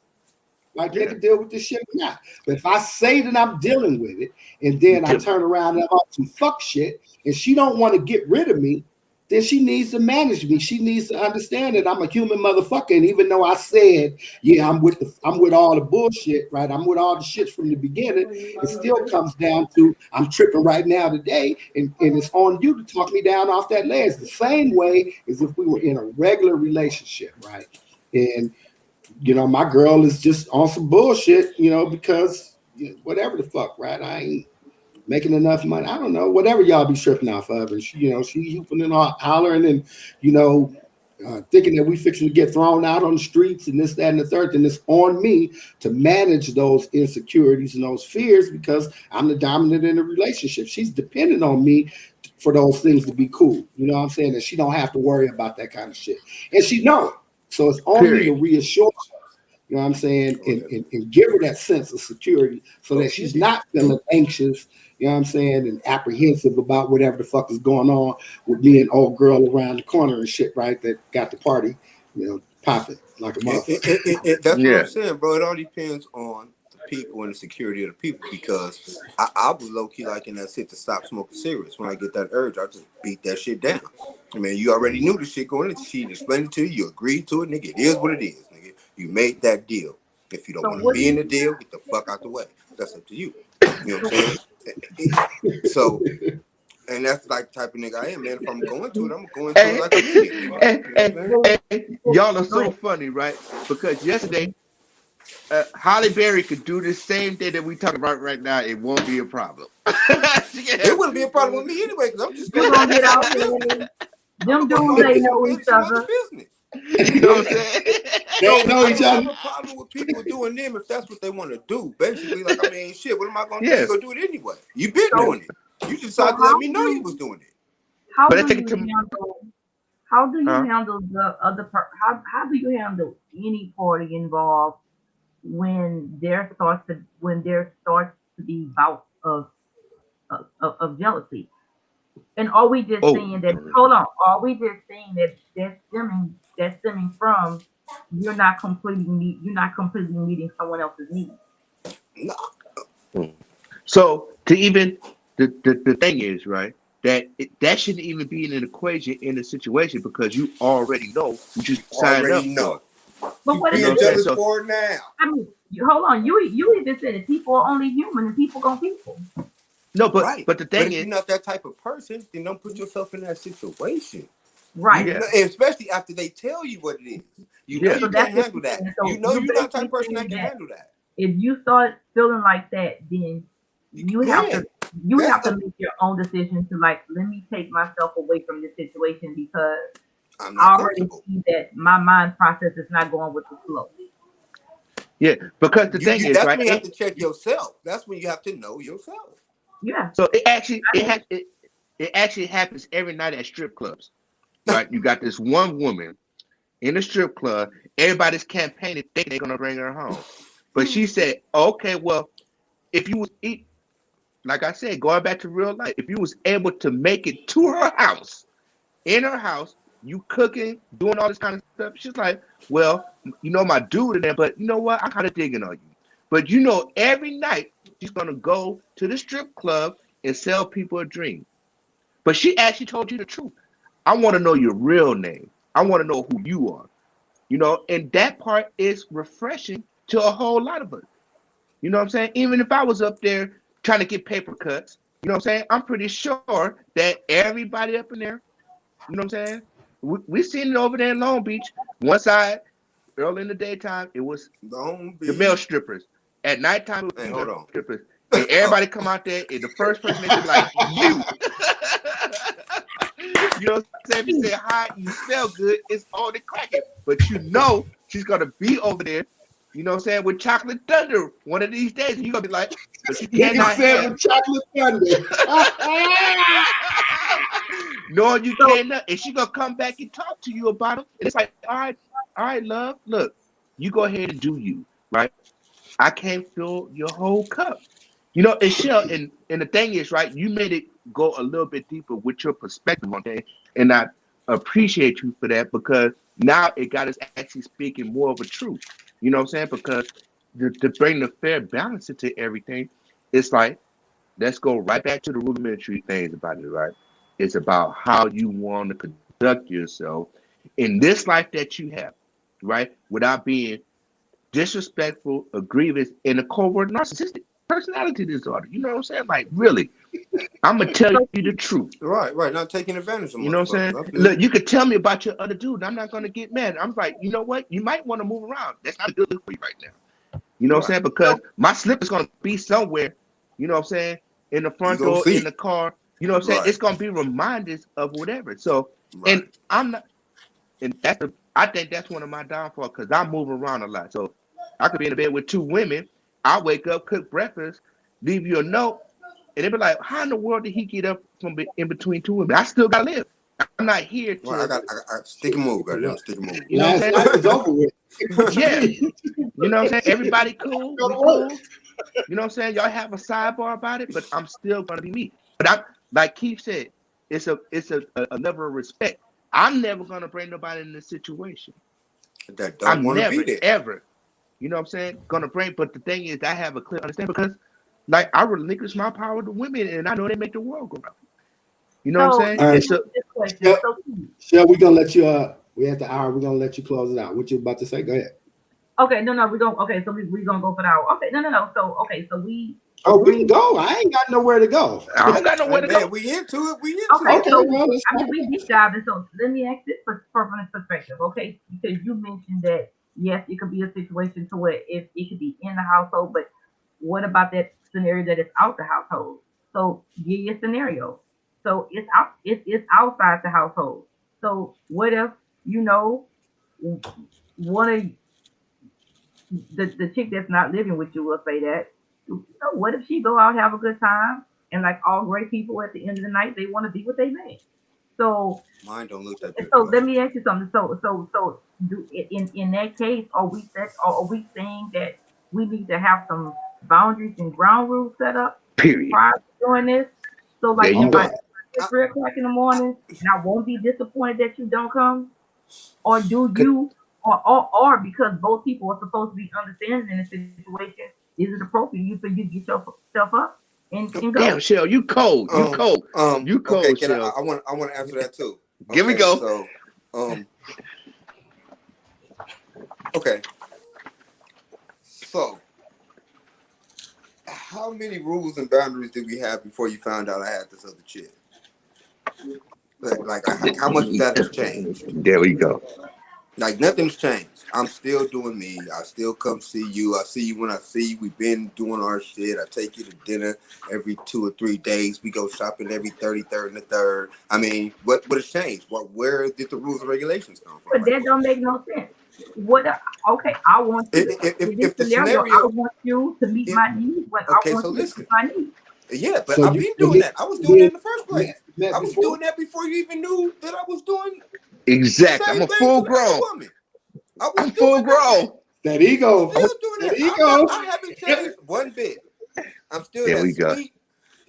Like, nigga, deal with this shit or not. But if I say that I'm dealing with it, and then I turn around and I'm on some fuck shit, and she don't want to get rid of me, then she needs to manage me. She needs to understand that I'm a human motherfucker. And even though I said, yeah, I'm with all the bullshit, right? I'm with all the shit from the beginning. It still comes down to I'm tripping right now today, and it's on you to talk me down off that ledge. The same way as if we were in a regular relationship, right? And my girl is just on some bullshit, because whatever the fuck, right? I ain't making enough money. I don't know, whatever y'all be tripping off of. And she hooping and hollering and, thinking that we fixing to get thrown out on the streets and this, that, and the third. And it's on me to manage those insecurities and those fears because I'm the dominant in the relationship. She's dependent on me for those things to be cool. You know what I'm saying? And she don't have to worry about that kind of shit. And she know. So it's on me to reassure her, you know what I'm saying, and give her that sense of security so that she's not feeling anxious, you know what I'm saying, and apprehensive about whatever the fuck is going on with me and old girl around the corner and shit, right, that got the party, popping like a motherfucker. That's what I'm saying, bro. It all depends on the people and the security of the people because I was low-key like in that shit to stop smoking cigarettes. When I get that urge, I just beat that shit down. I mean, you already knew the shit going in. She explained it to you. You agreed to it, nigga. It is what it is, nigga. You made that deal. If you don't want to be in the deal, get the fuck out the way. That's up to you. You know what I'm saying? So, and that's like the type of nigga I am, man. If I'm going to it, I'm going to it like a minute. Y'all are so funny, right? Because yesterday, Holly Berry could do the same thing that we talking about right now. It won't be a problem. It wouldn't be a problem with me anyway, because I'm just gonna get out there. Them dudes they know each other. You know what I'm saying? They know each other. I don't have a problem with people doing them if that's what they want to do. Basically, like, I mean, shit, what am I going to do? You go do it anyway. You've been doing it. You just decided to let me know you was doing it. How do you handle the other part? How do you handle any party involved when there starts to be bouts of jealousy? And are we just saying that? Hold on. Are we just saying that that's stemming from you're not completely meeting someone else's needs? No. So to even the thing is, right, that shouldn't even be in an equation in a situation because you already know you just signed up for it. But what is jealous for now? I mean, hold on. You even said that people are only human and people go people. No, but the thing is, if you're not that type of person, then don't put yourself in that situation. Right. Especially after they tell you what it is. You know you can't handle that. So you're not the type of person that can handle that. If you start feeling like that, then you have to make your own decision to like, let me take myself away from this situation because I already see that my mind process is not going with the flow. Yeah, because the thing is, that's right, when you have to check yourself. That's when you have to know yourself. Yeah. So it actually happens every night at strip clubs, right? You got this one woman in a strip club. Everybody's campaigning, thinking they're gonna bring her home, but she said, "Okay, well, if you was like I said, going back to real life, if you was able to make it to her house, in her house, you cooking, doing all this kind of stuff." She's like, "Well, my dude in there, but you know what? I'm kind of digging on you." But every night she's gonna go to the strip club and sell people a dream. But she actually told you the truth. I want to know your real name. I want to know who you are. And that part is refreshing to a whole lot of us. You know what I'm saying? Even if I was up there trying to get paper cuts, you know what I'm saying? I'm pretty sure that everybody up in there, you know what I'm saying, We seen it over there in Long Beach. One side, early in the daytime, it was the male strippers. At nighttime, it was female strippers. And everybody come out there, and the first person they be like, you. You know what I'm saying? If you say hi, you smell good, it's all the cracking. But you know she's gonna be over there, you know what I'm saying, with chocolate thunder one of these days. And you're gonna be like, but you cannot have with chocolate thunder. no, you cannot. And she gonna come back and talk to you about it. And it's like, all right, love, look, you go ahead and do you, right? I can't fill your whole cup. You know, and Shell, and the thing is, right, you made it go a little bit deeper with your perspective on things, and I appreciate you for that, because now it got us actually speaking more of a truth. You know what I'm saying? Because to bring the fair balance into everything, it's like, let's go right back to the rudimentary things about it, right? It's about how you want to conduct yourself in this life that you have, right? Without being disrespectful, grievous, and a covert narcissistic personality disorder. You know what I'm saying? Like, really, I'm gonna tell you the truth. Right. Not taking advantage of. You know what I'm saying? Look, you could tell me about your other dude, and I'm not gonna get mad. I'm like, you know what? You might want to move around. That's not a good look for you right now. You know what I'm saying? Because my slip is gonna be somewhere. You know what I'm saying? In the front door, in the car. You know what I'm saying? It's gonna be reminders of whatever. So, and I'm not. And I think that's one of my downfalls, because I move around a lot. So I could be in the bed with two women. I wake up, cook breakfast, leave you a note, and they be like, how in the world did he get up from in between two women? I still got to live. I'm not here to... I got stick and move. Stick and move. You know what I'm saying? It's over with. Yeah. You know what I'm saying? Everybody cool. We cool. You know what I'm saying? Y'all have a sidebar about it, but I'm still going to be me. But I'm, like Keith said, it's a level of respect. I'm never going to bring nobody in this situation. That don't want to be there. Ever. You know what I'm saying? Gonna bring, but the thing is, I have a clear understanding, because, like, I relinquish my power to women, and I know they make the world go round. You know what I'm saying? Shell, we're gonna let you. We at the hour. We're gonna let you close it out. What you about to say? Go ahead. Okay, no, we're gonna. Okay, so we're gonna go for the hour. Okay, no. So we. Oh, we can go. I ain't got nowhere to go. I don't got nowhere to go. We into it. Okay, so we deep diving. So let me ask this from this perspective, okay? Because you mentioned that yes, it could be a situation to where it could be in the household, but what about that scenario that is out the household? So give your scenario. So it's outside the household. So what if one of the chick that's not living with you will say that? What if she go out, have a good time, and like all great people, at the end of the night, they want to be with their man? So mine don't look that good. So let me ask you something. So in that case, are we saying that we need to have some boundaries and ground rules set up prior to doing this? So like it's 3 o'clock in the morning, and I won't be disappointed that you don't come, or do you, or because both people are supposed to be understanding in a situation, is it appropriate for you to get yourself up and go? Damn, Shell, you cold. You cold. You cold, okay, Shell. I want to answer that too. Here we go. So, okay. So, how many rules and boundaries did we have before you found out I had this other chick? Like how much of that has changed? There we go. Like, nothing's changed. I'm still doing me. I still come see you. I see you when I see you. We've been doing our shit. I take you to dinner every 2 or 3 days. We go shopping every 33rd and the 3rd. I mean, what has changed? Where did the rules and regulations come from? But that don't make no sense. Okay, I want you. If the scenario, I want you to meet my needs. Okay, so listen. My needs. Yeah, but I've been doing that. I was doing that in the first place. I was doing that before you even knew that I was doing. Exactly. I'm a full grown. I'm full grown. That ego. I'm still doing that. I haven't changed one bit. I'm still that sweet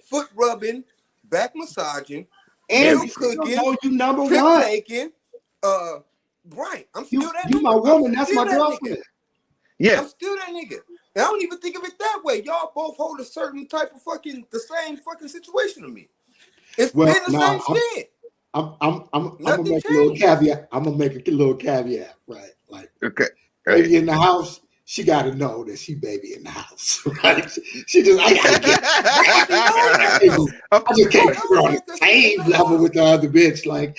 foot rubbing, back massaging, and you cooking, you number trip one. taking. Right. I'm still that. You my woman. That's my girlfriend. Yeah. I'm still that nigga. And I don't even think of it that way. Y'all both hold a certain type of the same fucking situation to me. It's been the same shit. I'm gonna make a little caveat. I'm gonna make a little caveat, right? Like, okay, baby in the house, she got to know that she baby in the house, right? She just, I just can't be on the same level with the other bitch. Like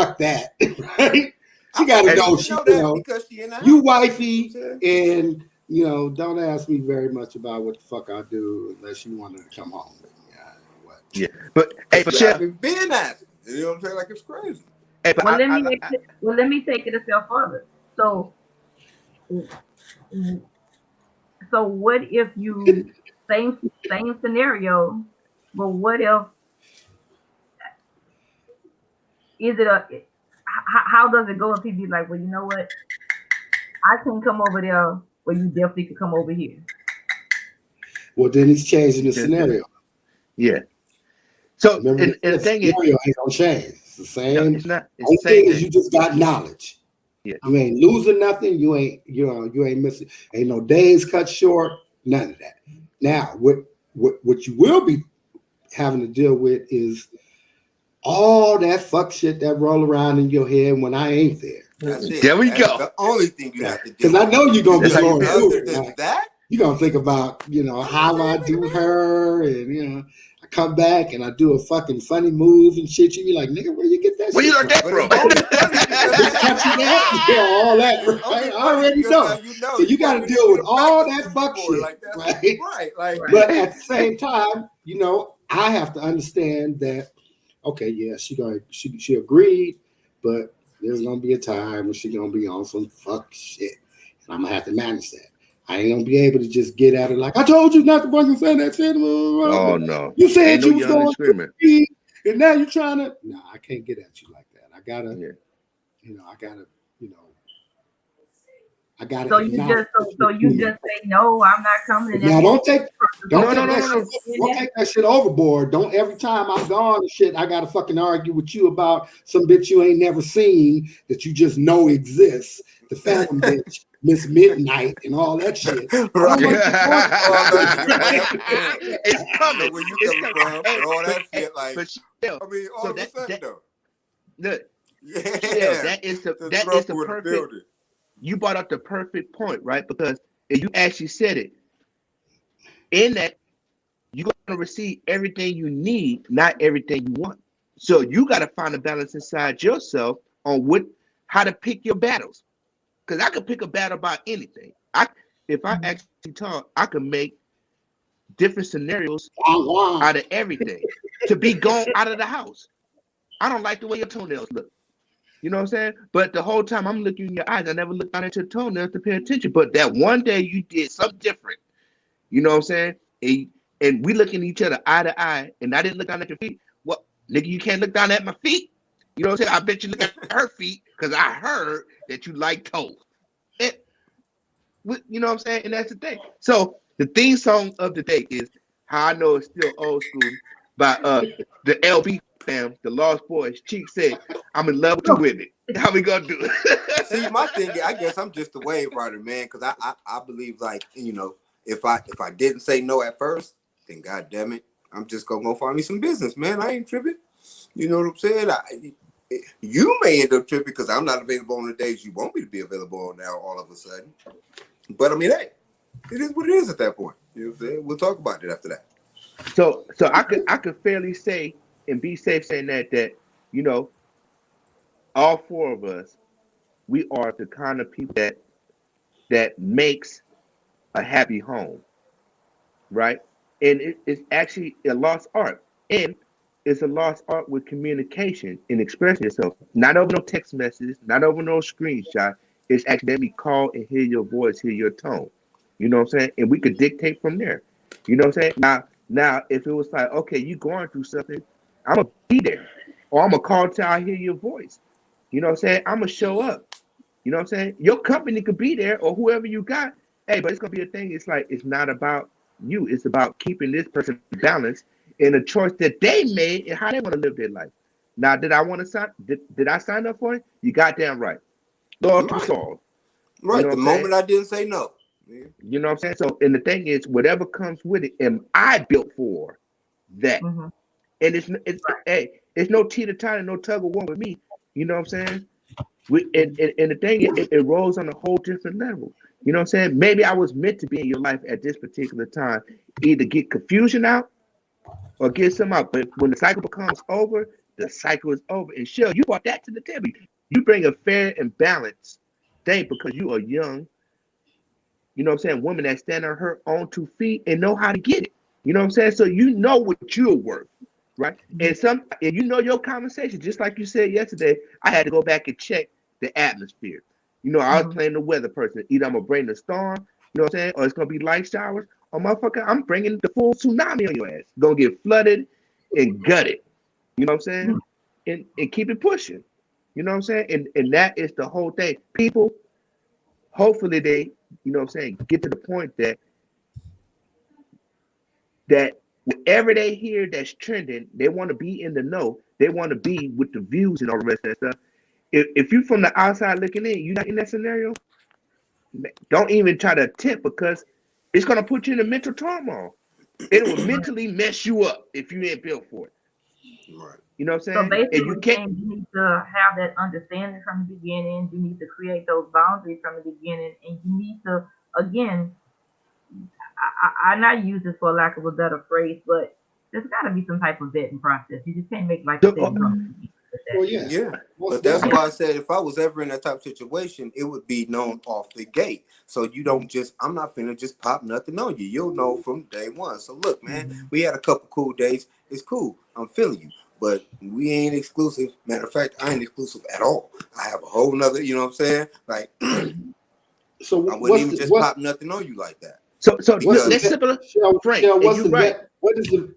fuck that, right? She got to know she, because she in the house. You wifey, and don't ask me very much about what the fuck I do unless you wanted to come home with me. Yeah, but hey, but Chef being nasty. You know what I'm saying? Like it's crazy. Hey, but let me take it a step further. So what if you same scenario, but what if is it how does it go if he be like, well, you know what, I can come over there, but you definitely could come over here. Well, then he's changing the scenario. Yeah. So remember, and the thing is, ain't gonna change. It's the same. No, it's not. It's only the same thing is you just got knowledge. Yeah. You ain't losing nothing. You ain't missing. Ain't no days cut short. None of that. Now, what you will be having to deal with is all that fuck shit that roll around in your head when I ain't there. That's it. There we That's go. the only thing you have to do. Because I know you're gonna be going other than that. You're gonna think about, how I do her, and I come back and I do a fucking funny move and shit. You be like, nigga, where you get that? Where shit you learned that from? All that, right? I already know. So you got to deal with all that fuck shit, right? Like, but at the same time, I have to understand that. Okay, yeah, she agreed, but there's gonna be a time when she's gonna be on some fuck shit, and I'm gonna have to manage that. I ain't gonna be able to just get at her like, I told you not to fucking say that shit. Oh no, you said you was going to me, and now you're trying to. No, I can't get at you like that. I gotta, I gotta. So you just say no, I'm not coming. Now don't take that shit overboard. Don't every time I'm gone and shit, I gotta fucking argue with you about some bitch you ain't never seen that you just know exists. The Phantom bitch, Miss Midnight, and all that shit. Right. It's coming. Where you coming from? And all that shit. Like, but still, I mean, all of a sudden though. Look, yeah, that is the perfect. You brought up the perfect point, right? Because if you actually said it, in that you're gonna receive everything you need, not everything you want. So you got to find a balance inside yourself on how to pick your battles. Because I could pick a battle about anything. If I actually talk, I can make different scenarios out of everything to be gone out of the house. I don't like the way your toenails look. You know what I'm saying? But the whole time I'm looking in your eyes, I never looked down at your toenails to pay attention. But that one day you did something different. You know what I'm saying? And we looking at each other eye to eye, and I didn't look down at your feet. Well, nigga, you can't look down at my feet. You know what I'm saying? I bet you look at her feet because I heard that you like toes. You know what I'm saying? And that's the thing. So the theme song of the day is How I Know It's Still Old School by the LB fam, the Lost Boys. Cheek said, I'm in love with two women. How we gonna do it? See, my thing, I guess I'm just a wave rider, man, because I believe, like, if I didn't say no at first, then God damn it, I'm just gonna go find me some business, man. I ain't tripping. You know what I'm saying? You may end up tripping because I'm not available on the days you want me to be available on now all of a sudden. But I mean, hey, it is what it is at that point. You know what I'm saying? We'll talk about it after that. So I could fairly say and be safe saying that all four of us, we are the kind of people that makes a happy home, right? And it's actually a lost art, and it's a lost art with communication and expressing yourself. Not over no text messages, not over no screenshot. It's actually let me call and hear your voice, hear your tone. You know what I'm saying? And we could dictate from there. You know what I'm saying? Now, if it was like, okay, you going through something, I'm gonna be there, or I'm gonna call till I hear your voice. You know what I'm saying? I'm gonna show up. You know what I'm saying? Your company could be there, or whoever you got. Hey, but it's gonna be a thing. It's like it's not about you. It's about keeping this person balanced in a choice that they made and how they want to live their life. Now, did I want to sign? Did I sign up for it? You goddamn right. Lord to solve. Right. You know the moment I didn't say no. You know what I'm saying? So, and the thing is, whatever comes with it, am I built for that? Mm-hmm. And it's no teeter-totter, no tug of war with me. You know what I'm saying? And the thing is, it rolls on a whole different level. You know what I'm saying? Maybe I was meant to be in your life at this particular time, either get confusion out or get some out. But when the cycle becomes over, the cycle is over. And Shell, you brought that to the table. You bring a fair and balanced thing because you are young, you know what I'm saying, woman that stand on her own 2 feet and know how to get it. You know what I'm saying? So you know what you're worth, right? And you know your conversation, just like you said yesterday, I had to go back and check the atmosphere. You know, I was playing the weather person. Either I'm gonna bring the storm, you know what I'm saying, or it's gonna be light showers, or motherfucker, I'm bringing the full tsunami on your ass. Gonna get flooded and gutted. You know what I'm saying? And keep it pushing. You know what I'm saying? And that is the whole thing. People, hopefully they, you know what I'm saying, get to the point that whatever they hear that's trending, they want to be in the know. They want to be with the views and all the rest of that stuff. If you're from the outside looking in, you're not in that scenario, don't even try to attempt because it's going to put you in a mental turmoil. It will mentally mess you up if you ain't built for it. Right. You know what I'm So saying? basically, And you can't. you need to have that understanding from the beginning. You need to create those boundaries from the beginning, and you need to, again, I not use this for lack of a better phrase, but there's got to be some type of vetting process. You just can't make like a thing come. Well, yeah. Yeah. Most But that's definitely. why I said if I was ever in that type of situation, it would be known off the gate. So you don't just, I'm not finna just pop nothing on you. You'll know from day one. So look, man, we had a couple cool days. It's cool. I'm feeling you. But we ain't exclusive. Matter of fact, I ain't exclusive at all. I have a whole nother, you know what I'm saying? Like, So I wouldn't even just pop nothing on you like that. So Because let's simple, Frank. Shell, And what's you're the right. vet? What is the?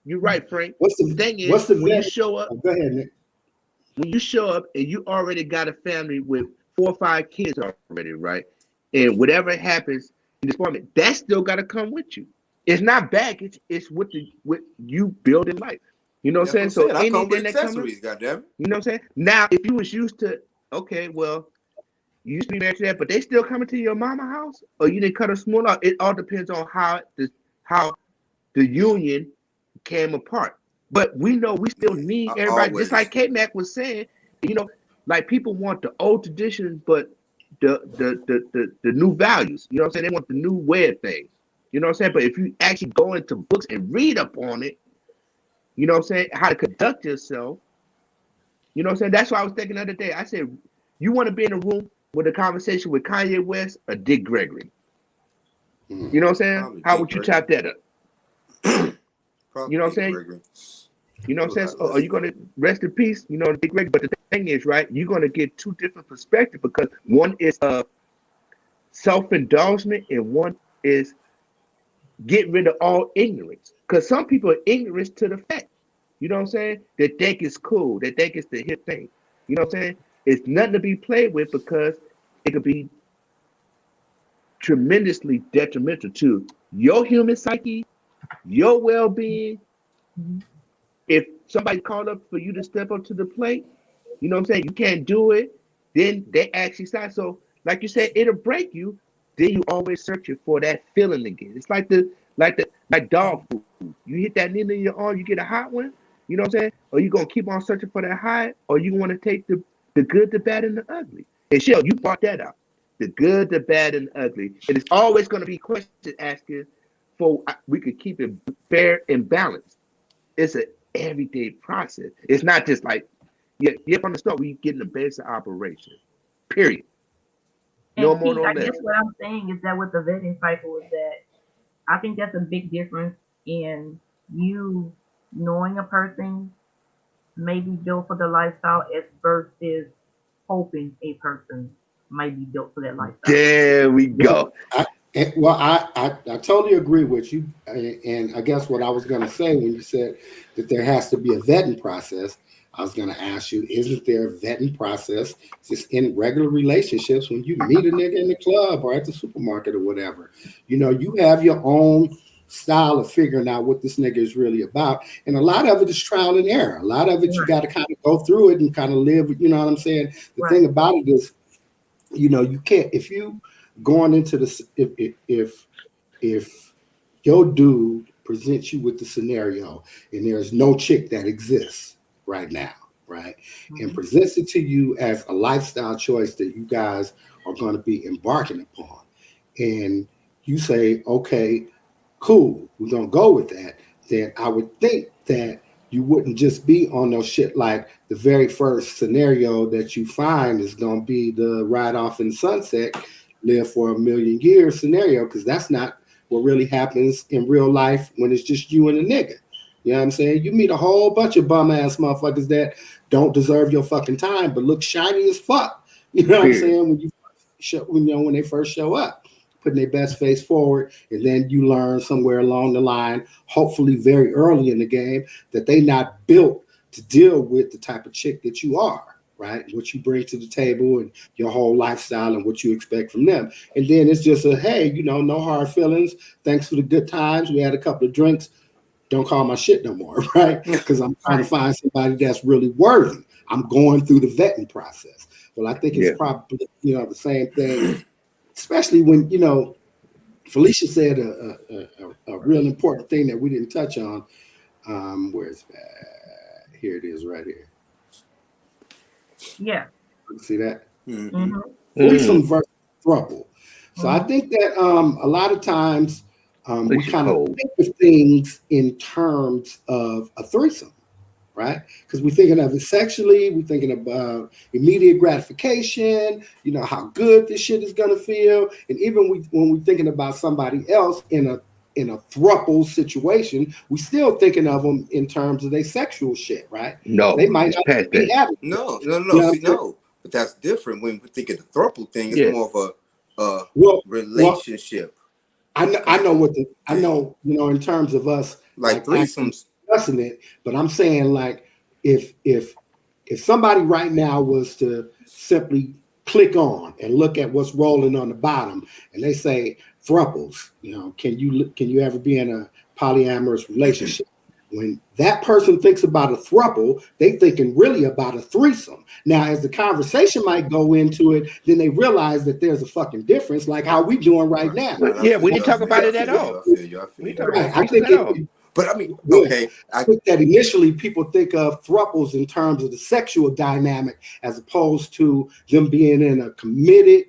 You're right, Frank. What's the thing is, what's the when you vet? show up, Oh, go ahead, Nick. when you show up and you already got a family with 4 or 5 kids already, right? And whatever happens in this moment, that still got to come with you. It's not baggage. It's what you build in life. You know what I'm saying? So I come with anything that comes, accessories, goddamn. you know what I'm saying? Now, if you was used to, okay, well, you used to be married to that, but they still coming to your mama house, or you didn't cut a small out. It all depends on how the union came apart. But we know we still need everybody, Always. just like K-Mac was saying, you know, like people want the old traditions, but the new values. You know what I'm saying? They want the new way of things. You know what I'm saying? But if you actually go into books and read up on it, you know what I'm saying, how to conduct yourself, you know what I'm saying? That's why I was thinking the other day. I said, you want to be in a room with a conversation with Kanye West or Dick Gregory? You know what I'm saying? Probably How Dick would you Gregory. chop that up? Probably You know what I'm Dick saying? Gregory. You know what I'm saying? Are you going to rest in peace? You know, Dick Gregory. But the thing is, right, you're going to get 2 different perspectives because one is self-indulgement and one is get rid of all ignorance. Because some people are ignorant to the fact, you know what I'm saying? They think it's cool. They think it's the hip thing. You know what I'm saying? It's nothing to be played with because it could be tremendously detrimental to your human psyche, your well-being. If somebody called up for you to step up to the plate, you know what I'm saying, you can't do it, then they actually start. So, like you said, it'll break you. Then you always searching for that feeling again. It's like like dog food. You hit that needle in your arm, you get a hot one. You know what I'm saying? Or you gonna keep on searching for that high, or you want to take the good, the bad, and the ugly. And Shell, you brought that up. The good, the bad, and the ugly. And it's always gonna be question asking for we could keep it fair and balanced. It's an everyday process. It's not just like from the start we getting the basic operation. Period. No And more, see, no I less. guess what I'm saying is that with the vetting cycle is that I think that's a big difference in you knowing a person may be built for the lifestyle as versus hoping a person might be built for that lifestyle. There we go. I totally agree with you, and I guess what I was going to say when you said that there has to be a vetting process, I was going to ask you, isn't there a vetting process just in regular relationships when you meet a nigga in the club or at the supermarket or whatever? You know, you have your own style of figuring out what this nigga is really about, and a lot of it is trial and error. A lot of it you got to kind of go through it and kind of live. You know what I'm saying? The thing about it is, you know, you can't if you going into this if your dude presents you with the scenario and there's no chick that exists right now, right, and presents it to you as a lifestyle choice that you guys are going to be embarking upon, and you say, okay, cool, we're going to go with that, then I would think that you wouldn't just be on no shit like the very first scenario that you find is gonna be the ride off in the sunset, live for a million years scenario, because that's not what really happens in real life when it's just you and a nigga. You know what I'm saying? You meet a whole bunch of bum ass motherfuckers that don't deserve your fucking time, but look shiny as fuck. You know what I'm saying? When they first show up, putting their best face forward, and then you learn somewhere along the line, hopefully very early in the game, that they not built to deal with the type of chick that you are, right? What you bring to the table and your whole lifestyle and what you expect from them. And then it's just a, hey, no hard feelings. Thanks for the good times. We had a couple of drinks. Don't call my shit no more, right? Because I'm trying to find somebody that's really worthy. I'm going through the vetting process. Well, I think it's probably, the same thing, especially when, Felicia said a real important thing that we didn't touch on. Where's that? Here it is right here. Yeah. See that? Mm-hmm. Threesome versus throuple. So I think that a lot of times we kind of think of things in terms of a threesome, right? Because we're thinking of it sexually, we're thinking about immediate gratification, how good this shit is gonna feel, and even when we're thinking about somebody else in a throuple situation, we still thinking of them in terms of their sexual shit, right? No, they might not be having. No. See, no, but that's different. When we think of the throuple thing, it's more of a relationship. I know, in terms of us like threesomes discussing it, but I'm saying like if somebody right now was to simply click on and look at what's rolling on the bottom and they say throuples, can you ever be in a polyamorous relationship? When that person thinks about a throuple, they thinking really about a threesome. Now, as the conversation might go into it, then they realize that there's a fucking difference, like how we doing right now. Yeah, we didn't talk about it at all. I think but I mean, okay. I think that initially people think of throuples in terms of the sexual dynamic as opposed to them being in a committed,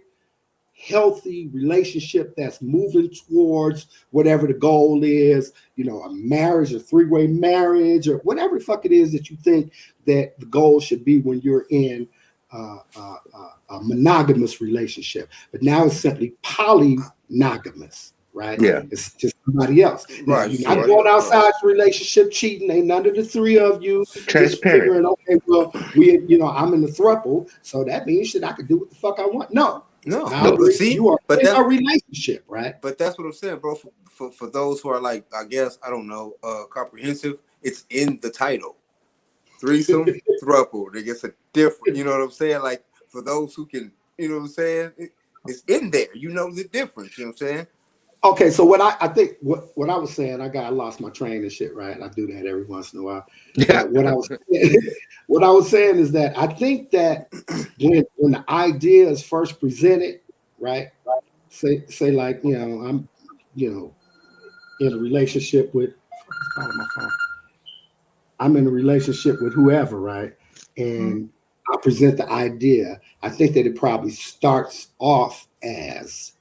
healthy relationship that's moving towards whatever the goal is, a marriage, a three-way marriage, or whatever the fuck it is that you think that the goal should be when you're in a monogamous relationship. But now it's simply polymogamous, right? Yeah. It's just somebody else. Now, Right. You're not going outside the relationship cheating. Ain't none of the three of you Transparent. just figuring, okay, well, I'm in the throuple, so that means that I can do what the fuck I want. No, see, you are in a relationship, right? But that's what I'm saying, bro. For those who are like, I guess, I don't know, comprehensive, it's in the title. Threesome, throuple. They get a different, you know what I'm saying? Like, for those who can, you know what I'm saying? It's in there. You know the difference, you know what I'm saying? Okay, so what I think what I was saying, I lost my train and shit, right? I do that every once in a while. Yeah. What I was saying is that I think that when the idea is first presented, right? Say like, I'm, in a relationship with I'm in a relationship with whoever, right? And I present the idea. I think that it probably starts off as,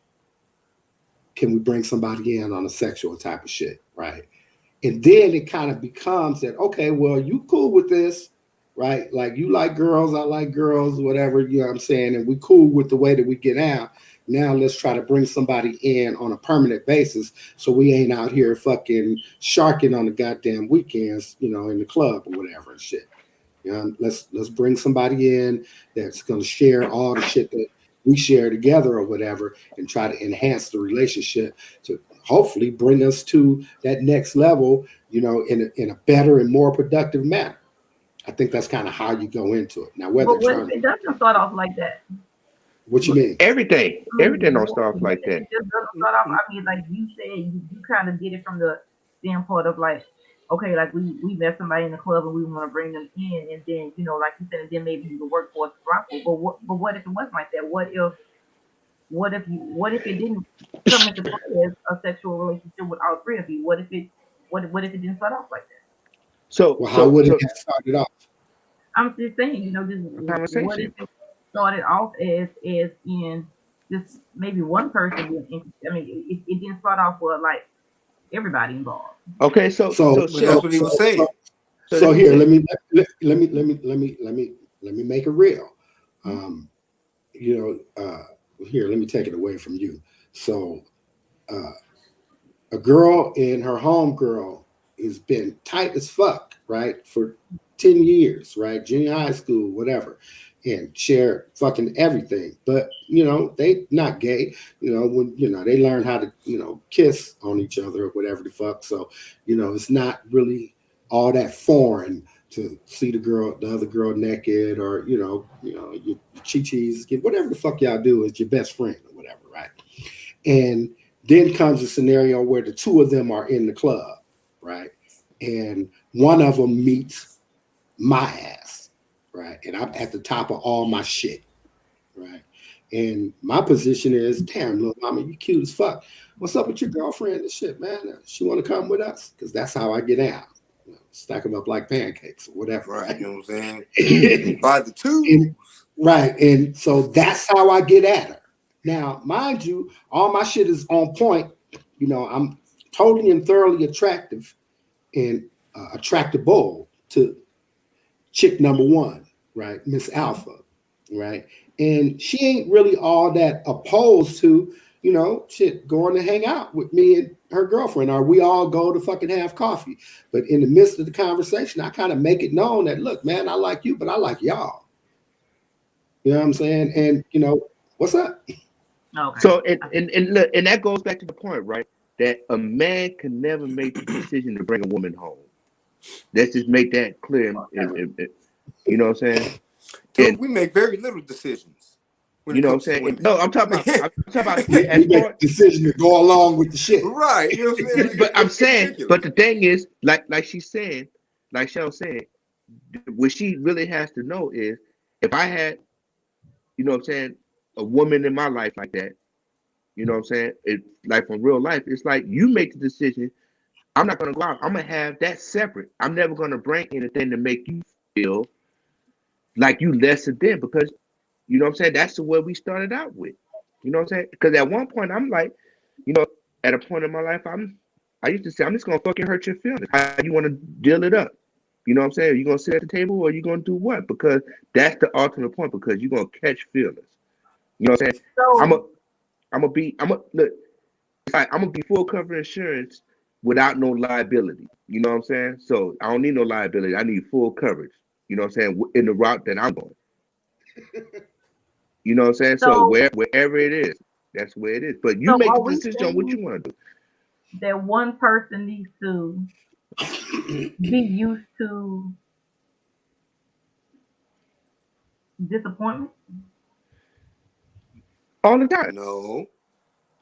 can we bring somebody in on a sexual type of shit, right? And then it kind of becomes that, okay, well, you cool with this, right? Like you like girls, I like girls, whatever, you know what I'm saying? And we cool with the way that we get out. Now let's try to bring somebody in on a permanent basis so we ain't out here fucking sharking on the goddamn weekends, in the club or whatever and shit. Let's bring somebody in that's going to share all the shit that we share together or whatever and try to enhance the relationship to hopefully bring us to that next level, in a better and more productive manner. I think that's kind of how you go into it. Now, but what if it doesn't start off like that? What you mean? Everything don't start off like that. It just doesn't start off. I mean, like you said, you kind of get it from the standpoint of like, okay, like we met somebody in the club and we want to bring them in, and then like you said, and then maybe you can work for a throuple. But what if it wasn't like that? What if it didn't come into play as a sexual relationship with all three of you? What if it didn't start off like that? So how would it have started off? I'm just saying, what if it started off as in just maybe one person being interested? I mean, it didn't start off with like everybody involved. Okay, so that's what he was saying. So here, let me make it real. Here, let me take it away from you. So, a girl and her homegirl has been tight as fuck, right, for 10 years, right, junior high school, whatever, and share fucking everything. But they not gay. When they learn how to kiss on each other or whatever the fuck. So it's not really all that foreign to see the other girl naked, or your chi-chis, whatever the fuck y'all do is your best friend or whatever, right? And then comes a scenario where the two of them are in the club, right? And one of them meets my ass, right? And I'm at the top of all my shit, right? And my position is, damn, little mama, you cute as fuck. What's up with your girlfriend and shit, man? She want to come with us? Because that's how I get out. Stack them up like pancakes or whatever. Right, you know what I'm saying? By the two. Right. And so that's how I get at her. Now, mind you, all my shit is on point. I'm totally and thoroughly attractive and attractable to chick number one, right? Miss Alpha, right? And she ain't really all that opposed to, going to hang out with me and her girlfriend, or we all go to fucking have coffee. But in the midst of the conversation, I kind of make it known that, look, man, I like you, but I like y'all. You know what I'm saying? And what's up? Okay. So and look, and that goes back to the point, right? That a man can never make the decision to bring a woman home. Let's just make that clear. You know what I'm saying? Dude, we make very little decisions. You know what I'm saying? No, I'm talking about we make a decision to go along with the shit. Right. You know what I'm saying? But I'm saying, but the thing is, like she's saying, like Shell said, what she really has to know is, if I had, you know what I'm saying, a woman in my life like that, you know what I'm saying? It, like from real life, it's like you make the decision. I'm not gonna go out. I'm gonna have that separate. I'm never gonna bring anything to make you feel like you lesser than, because you know what I'm saying? That's the way we started out with. You know what I'm saying? Because at one point I'm like, at a point in my life, I used to say, I'm just gonna fucking hurt your feelings. How you wanna deal it up? You know what I'm saying? Are you gonna sit at the table, or are you gonna do what? Because that's the ultimate point, because you're gonna catch feelings. You know what I'm saying? So, I'm gonna be full cover insurance without no liability. You know what I'm saying? So I don't need no liability. I need full coverage. You know what I'm saying? In the route that I'm going. You know what I'm saying? So wherever it is, that's where it is. But you make the decision on what you want to do. That one person needs to be used to disappointment. All the time. No.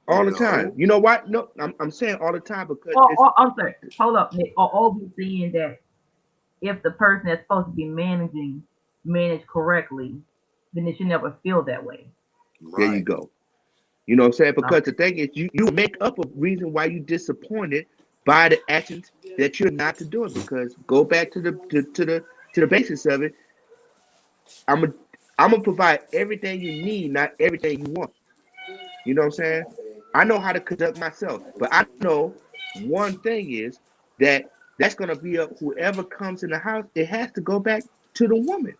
All the time. You know what? No, I'm saying all the time because I'm sorry. Hold up, Nick. Or we saying that if the person that's supposed to be managed correctly, then they should never feel that way. Right. There you go. You know what I'm saying? Because the thing is, you make up a reason why you disappointed by the actions that you're not to do it. Because go back to the basis of it. I'm gonna provide everything you need, not everything you want. You know what I'm saying? I know how to conduct myself, but I know one thing is that's gonna be up whoever comes in the house. It has to go back to the woman.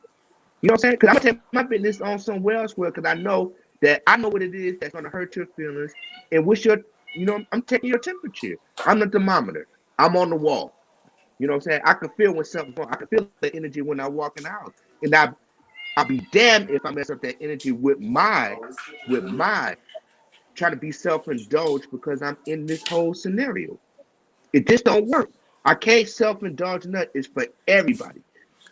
You know what I'm saying? Because I'm gonna take my business on somewhere else, because I know what it is that's gonna hurt your feelings. And I'm taking your temperature. I'm the thermometer. I'm on the wall. You know what I'm saying? I can feel when something's wrong. I can feel the energy when I walk in the house, and I'll be damned if I mess up that energy with my trying to be self-indulged, because I'm in this whole scenario. It just don't work. I can't self-indulge enough. It's for everybody.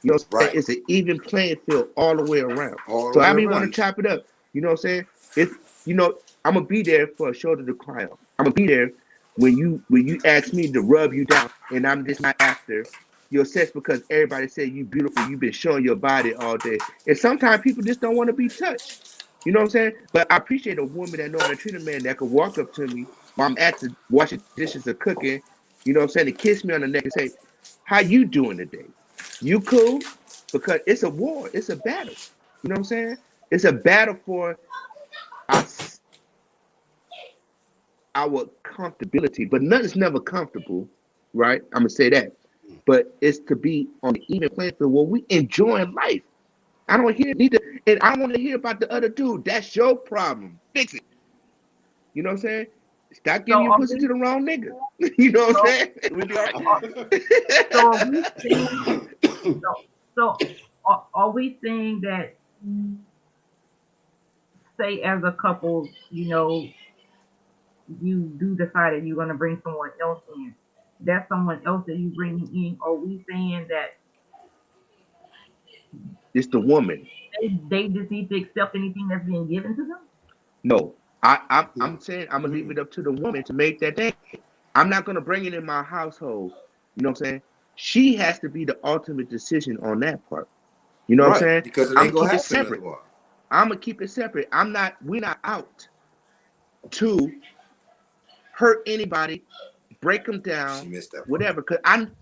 You know what I'm saying? It's an even playing field all the way around. So I mean, want to chop it up. You know what I'm saying? I'm gonna be there for a shoulder to cry on. I'm gonna be there when you ask me to rub you down, and I'm just not after your sex, because everybody said you beautiful. You've been showing your body all day, and sometimes people just don't want to be touched. You know what I'm saying? But I appreciate a woman that know how to treat a man, that could walk up to me while I'm at the washing dishes or cooking. You know what I'm saying? To kiss me on the neck and say, "How you doing today? You cool?" Because it's a war. It's a battle. You know what I'm saying? It's a battle for our comfortability. But nothing's never comfortable, right? I'm going to say that. but it's to be on the even playing field where we enjoying life. I don't hear neither, and I want to hear about the other dude. That's your problem. Fix it. You know what I'm saying? Stop giving your pussy to the wrong nigga. You know what I'm saying? We be all right. Are we saying that, say as a couple, you know, you do decide that you're going to bring someone else in, that's someone else that you bring in? Are we saying that It's the woman. they just need to accept anything that's being given to them? No, I'm saying I'm gonna leave it up to the woman to make that thing. I'm not gonna bring it in my household. You know what I'm saying? She has to be the ultimate decision on that part. You know what I'm saying? Because it I'm ain't gonna gonna keep it happen separate. otherwise. I'm gonna keep it separate. We're not out to hurt anybody, break them She down, missed that part. whatever. Cause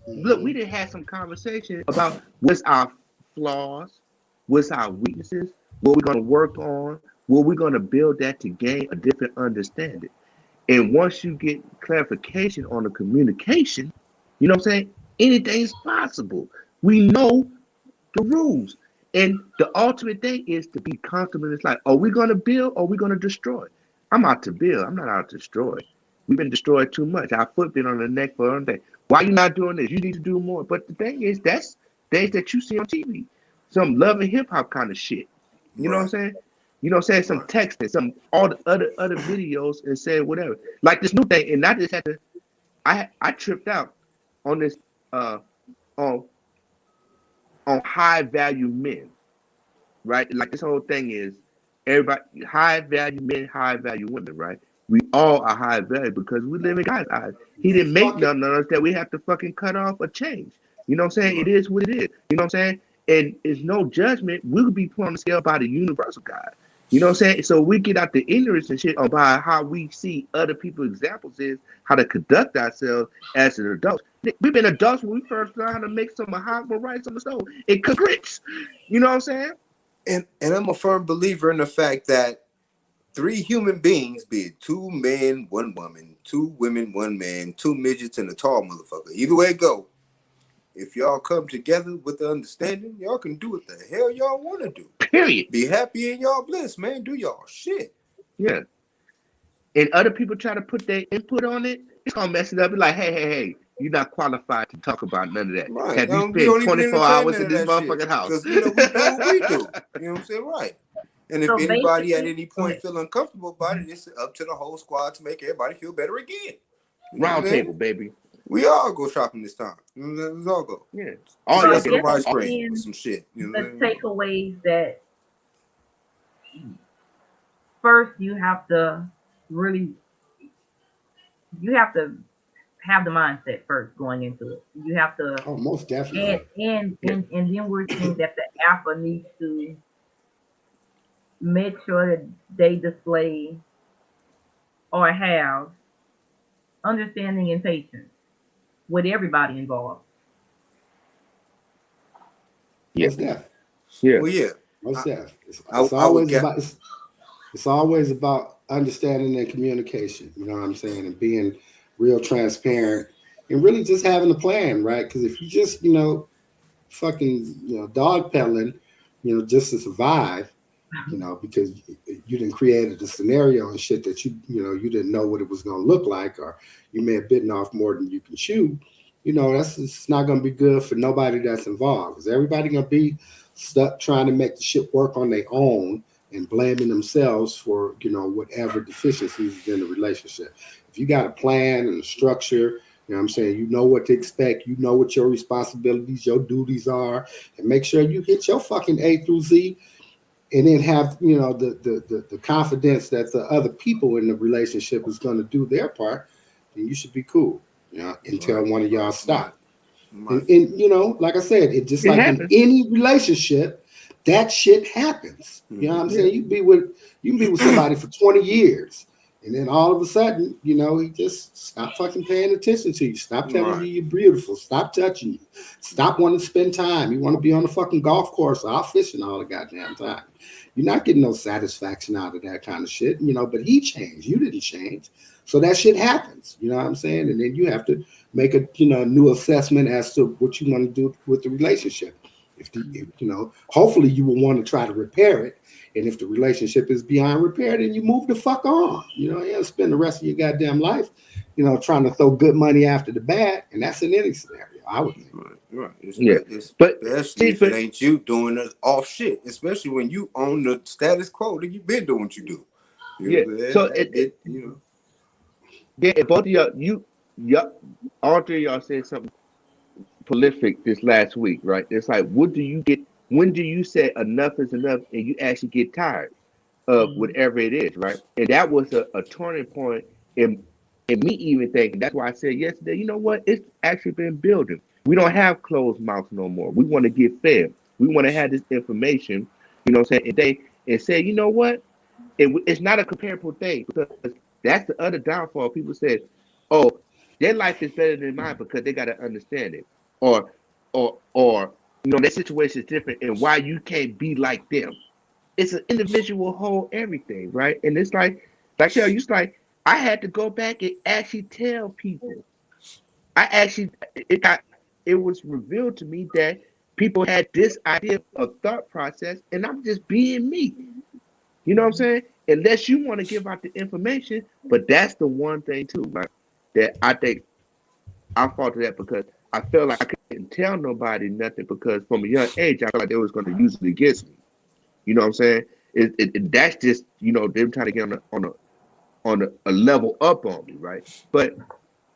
look, we didn't have some conversation about what's our flaws, what's our weaknesses, what we're gonna work on, what we're gonna build that to gain a different understanding. And once you get clarification on the communication, you know what I'm saying? Anything's possible. We know the rules. And the ultimate thing is to be comfortable in this life. Are we going to build or are we going to destroy? I'm out to build. I'm not out to destroy. We've been destroyed too much. Our foot been on the neck for one day. Why you not doing this? You need to do more. But the thing is, that's things that you see on TV. Some love and hip hop kind of shit. You know what I'm saying? You know what I'm saying? Some texting, some all the other videos and saying whatever. Like this new thing, and I just had to I tripped out on this on high value men, right? Like this whole thing is everybody high value men, high value women, right? We all are high value because we live in God's eyes. He didn't make nothing of us that we have to fucking cut off or change. You know what I'm saying? It is what it is. You know what I'm saying? And it's no judgment. We'll be put on the scale by the universal God. You know what I'm saying? So we get out the ignorance and shit about how we see other people's examples is how to conduct ourselves as an adult. We've been adults when we first learned how to make some mahogany rice on the stove. It cook grits. You know what I'm saying? And I'm a firm believer in the fact that 3 human beings, be it 2 men, 1 woman, 2 women, 1 man, 2 midgets, and a tall motherfucker. Either way it go, if y'all come together with the understanding, y'all can do what the hell y'all want to do. Period. Be happy in y'all bliss, man. Do y'all shit. Yeah. And other people try to put their input on it, it's gonna mess it up. Be like, hey, you're not qualified to talk about none of that. Right. Have you We don't spent even 24 entertain hours none in of this that motherfucking shit. house? Because, we do what we do. You know what I'm saying? Right. And if So anybody at basically- any point feel uncomfortable about it, it's up to the whole squad to make everybody feel better again. You know Round what I mean? table, baby. We all go shopping this time. Let's all go. Yeah. All So y'all I some guess rice I'm cream saying or some shit. You know the what I mean? takeaways that first you have to really have the mindset first going into it. You have to Oh, most definitely. and then we're seeing that the alpha needs to make sure that they display or have understanding and patience with everybody involved. Most definitely. Yeah. Well, yeah. Most definitely. It's I would always get- about it's always about understanding and communication. You know what I'm saying, and being real transparent and really just having a plan, right? Because if you just fucking dog peddling, just to survive, because you didn't create the scenario and shit that you didn't know what it was going to look like, or you may have bitten off more than you can chew. It's not going to be good for nobody that's involved, because everybody going to be stuck trying to make the shit work on their own and blaming themselves for whatever deficiencies is in the relationship. If you got a plan and a structure, what I'm saying, you know what to expect, you know what your responsibilities, your duties are, and make sure you hit your fucking A through Z, and then have the confidence that the other people in the relationship is going to do their part, then you should be cool. Until one of y'all stop. Right. And like I said, it just It like happens. in any relationship, that shit happens. You know what I'm saying? You can be with somebody for 20 years, And then all of a sudden, you know, he just stopped fucking paying attention to you. Stop telling Right. you you're beautiful. Stop touching you. Stop wanting to spend time. You want to be on the fucking golf course or out fishing all the goddamn time. You're not getting no satisfaction out of that kind of shit, you know, but he changed. You didn't change. So that shit happens. You know what I'm saying? And then you have to make a, you know, new assessment as to what you want to do with the relationship. If you know, hopefully you will want to try to repair it. And if the relationship is beyond repair, then you move the fuck on. You know, you don't spend the rest of your goddamn life, you know, trying to throw good money after the bad. And that's in any scenario, I would think. Right. Yeah. But Especially if it ain't you doing the off shit. Especially when you own the status quo that you've been doing what you do. You know, yeah. So you know. yeah, both of y'all, all three of y'all said something prolific this last week, right? It's like, what do you get? When do you say enough is enough, and you actually get tired of whatever it is, right? And that was a turning point in me even thinking. That's why I said yesterday, you know what? It's actually been building. We don't have closed mouths no more. We want to get fed. We want to have this information, you know what I'm saying? And say, you know what? It's not a comparable thing because that's the other downfall. People say, "Oh, their life is better than mine because they got to understand it," or, or you know, their situation is different, and why you can't be like them. It's an individual whole everything, right? And it's like Shell, you like I had to go back and actually tell people. I actually it was revealed to me that people had this idea of thought process, and I'm just being me. You know what I'm saying? Unless you want to give out the information, but that's the one thing too, like that I think I fought to that because I felt like I couldn't tell nobody nothing because from a young age I felt like they was going to use it against me. You know what I'm saying? That's just them trying to get on a level up on me, right? But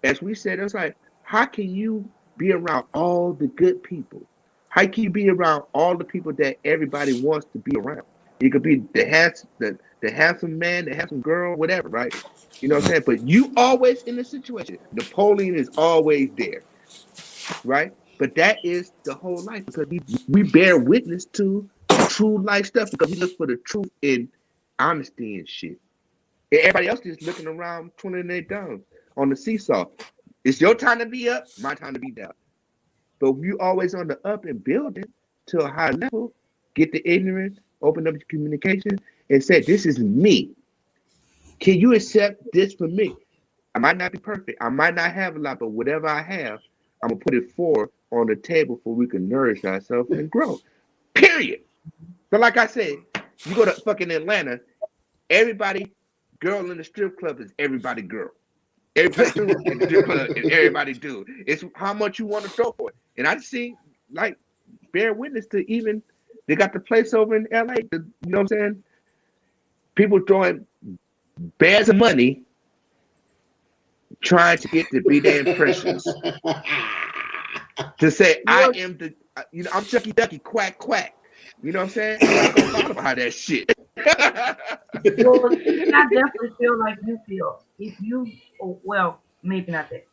as we said, it's like how can you be around all the good people? How can you be around all the people that everybody wants to be around? It could be the handsome man, the handsome girl, whatever, right? You know what I'm saying? But you always in the situation. Napoleon is always there, right? But that is the whole life because we bear witness to true life stuff because we look for the truth in honesty and shit. And everybody else is looking around, twiddling their thumbs on the seesaw. It's your time to be up, my time to be down. But if you always on the up and building to a high level, get the ignorance, open up your communication, and say, "This is me. Can you accept this for me? I might not be perfect. I might not have a lot, but whatever I have, I'm gonna put it forward on the table so we can nourish ourselves and grow. Period." But like I said, you go to fucking Atlanta, everybody girl in the strip club is everybody girl. Everybody dude in the strip club is everybody dude. It's how much you want to throw for it. And I see like bear witness to even they got the place over in LA. You know what I'm saying? People throwing bags of money trying to get to be their impressions. To say I am the I'm Chucky Ducky quack quack. You know what I'm saying? I'm not gonna follow behind that shit. Well, I definitely feel like you feel if you, well, maybe not that,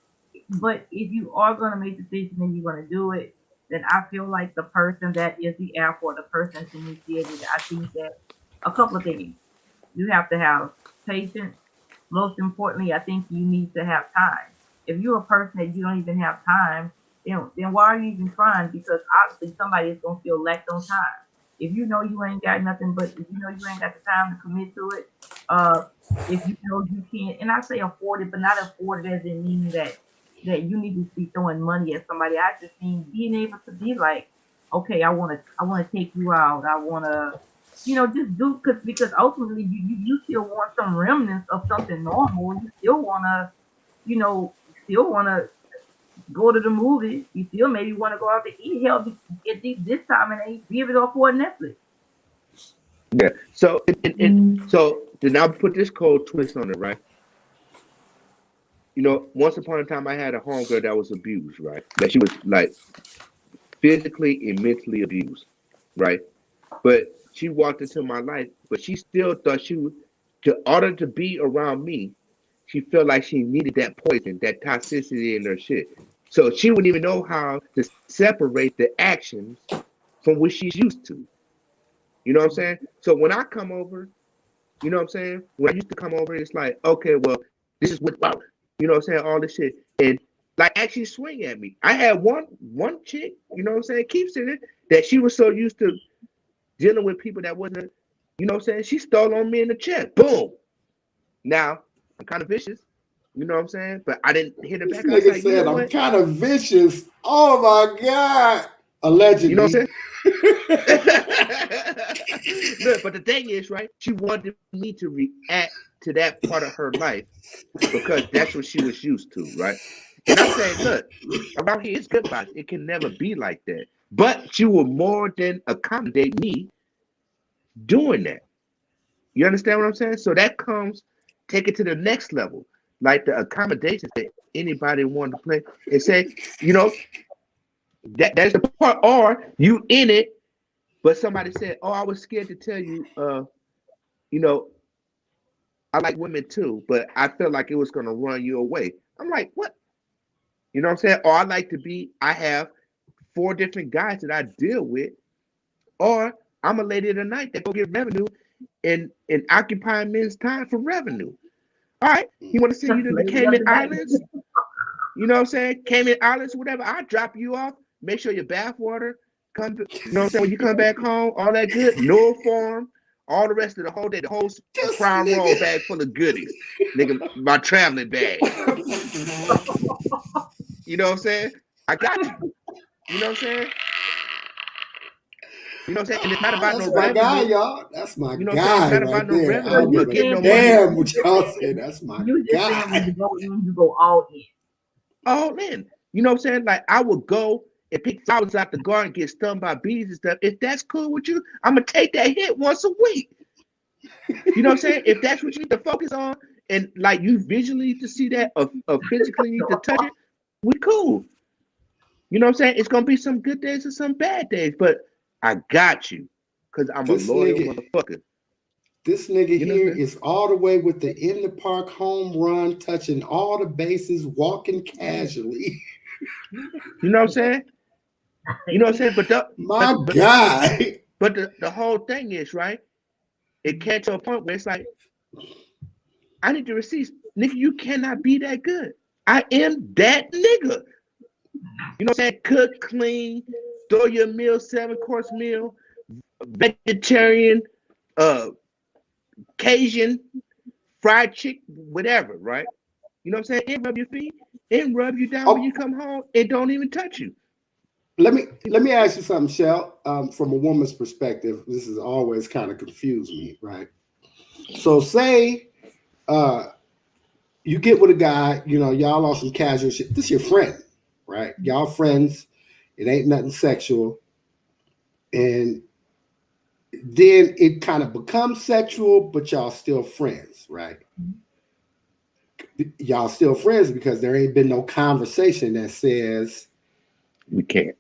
but if you are going to make a decision and you're going to do it, then I feel like the person that is the alpha or the person that's initiated, I think that a couple of things. You have to have patience. Most importantly, I think you need to have time. If you're a person that you don't even have time, then why are you even trying? Because obviously somebody is going to feel lacked on time. If you know you ain't got nothing, but if you know you ain't got the time to commit to it, if you know you can't, and I say afford it, but not afford it as in meaning that you need to be throwing money at somebody. I just mean being able to be like, okay, I wanna take you out. I wanna, just do because ultimately you still want some remnants of something normal. You still wanna, still wanna go to the movies. You still maybe want to go out to eat. Hell, at least this time and they give it up for Netflix. Yeah. So so then I'll put this cold twist on it, right? Once upon a time I had a homegirl that was abused, right? That she was like physically and mentally abused, right? But she walked into my life, but she still thought she would, to order to be around me, she felt like she needed that poison, that toxicity in her shit. So she wouldn't even know how to separate the actions from what she's used to. You know what I'm saying? So when I come over, You know what I'm saying? When I used to come over, it's like, okay, well, this is what, you know what I'm saying? All this shit. And like actually swing at me. I had one chick, you know what I'm saying, keeps in it, that she was so used to dealing with people that wasn't, you know what I'm saying? She stole on me in the chest. Boom. Now, I'm kind of vicious. You know what I'm saying? But I didn't hit her This back. I was nigga like, said, you know I'm what? kind of vicious. Oh my God. Allegedly. You know what I'm saying? Look, but the thing is, right? She wanted me to react to that part of her life because that's what she was used to, right? And I said, look, around here it's good vibes. It can never be like that. But she will more than accommodate me doing that. You understand what I'm saying? So that comes, take it to the next level, like the accommodations that anybody wanted to play and say, you know, that's the part. Or you in it, but somebody said, "Oh, I was scared to tell you, you know, I like women too, but I felt like it was gonna run you away." I'm like, what? You know what I'm saying? Or I have 4 different guys that I deal with, or I'm a lady of the night that go get revenue and occupy men's time for revenue. All right, you want to send you to the Cayman Islands? You know what I'm saying? Cayman Islands, whatever. I'll drop you off. Make sure your bath water come. You know what I'm saying? When you come back home, all that good. No form. All the rest of the whole day, the whole crown roll bag full of goodies. Nigga, my traveling bag. You know what I'm saying? I got you. You know what I'm saying? You know what I'm saying? And it's not about That's no my revenue. guy, y'all. That's my You know what I'm saying? It's guy not right about no there. revenue. I don't give Get a no damn money. what y'all say. That's my You just saying guy. when you go all in. All in. You know what I'm saying? Like I would go and pick flowers out the garden, get stung by bees and stuff. If that's cool with you, I'm gonna take that hit once a week. You know what I'm saying? If that's what you need to focus on, and like you visually need to see that or physically need to touch it, we cool. You know what I'm saying? It's gonna be some good days and some bad days, but I got you because I'm a loyal motherfucker. This nigga You know here what I'm saying? is all the way with the in the park home run, touching all the bases, walking casually. You know what I'm saying? You know what I'm saying? But My guy. But the whole thing is, right? It came to a point where it's like, I need the receipts. Nigga, you cannot be that good. I am that nigga. You know what I'm saying? Cook, clean, throw your meal, 7-course meal, vegetarian, Cajun, fried chicken, whatever, right? You know what I'm saying? And rub your feet and rub you down when you come home and don't even touch you. Let me ask you something, Shell. From a woman's perspective, this has always kind of confused me, right? So say you get with a guy, you know, y'all on some casual shit. This is your friend, right? Y'all friends. It ain't nothing sexual. And then it kind of becomes sexual, but y'all still friends, right? Y'all still friends because there ain't been no conversation that says we can't.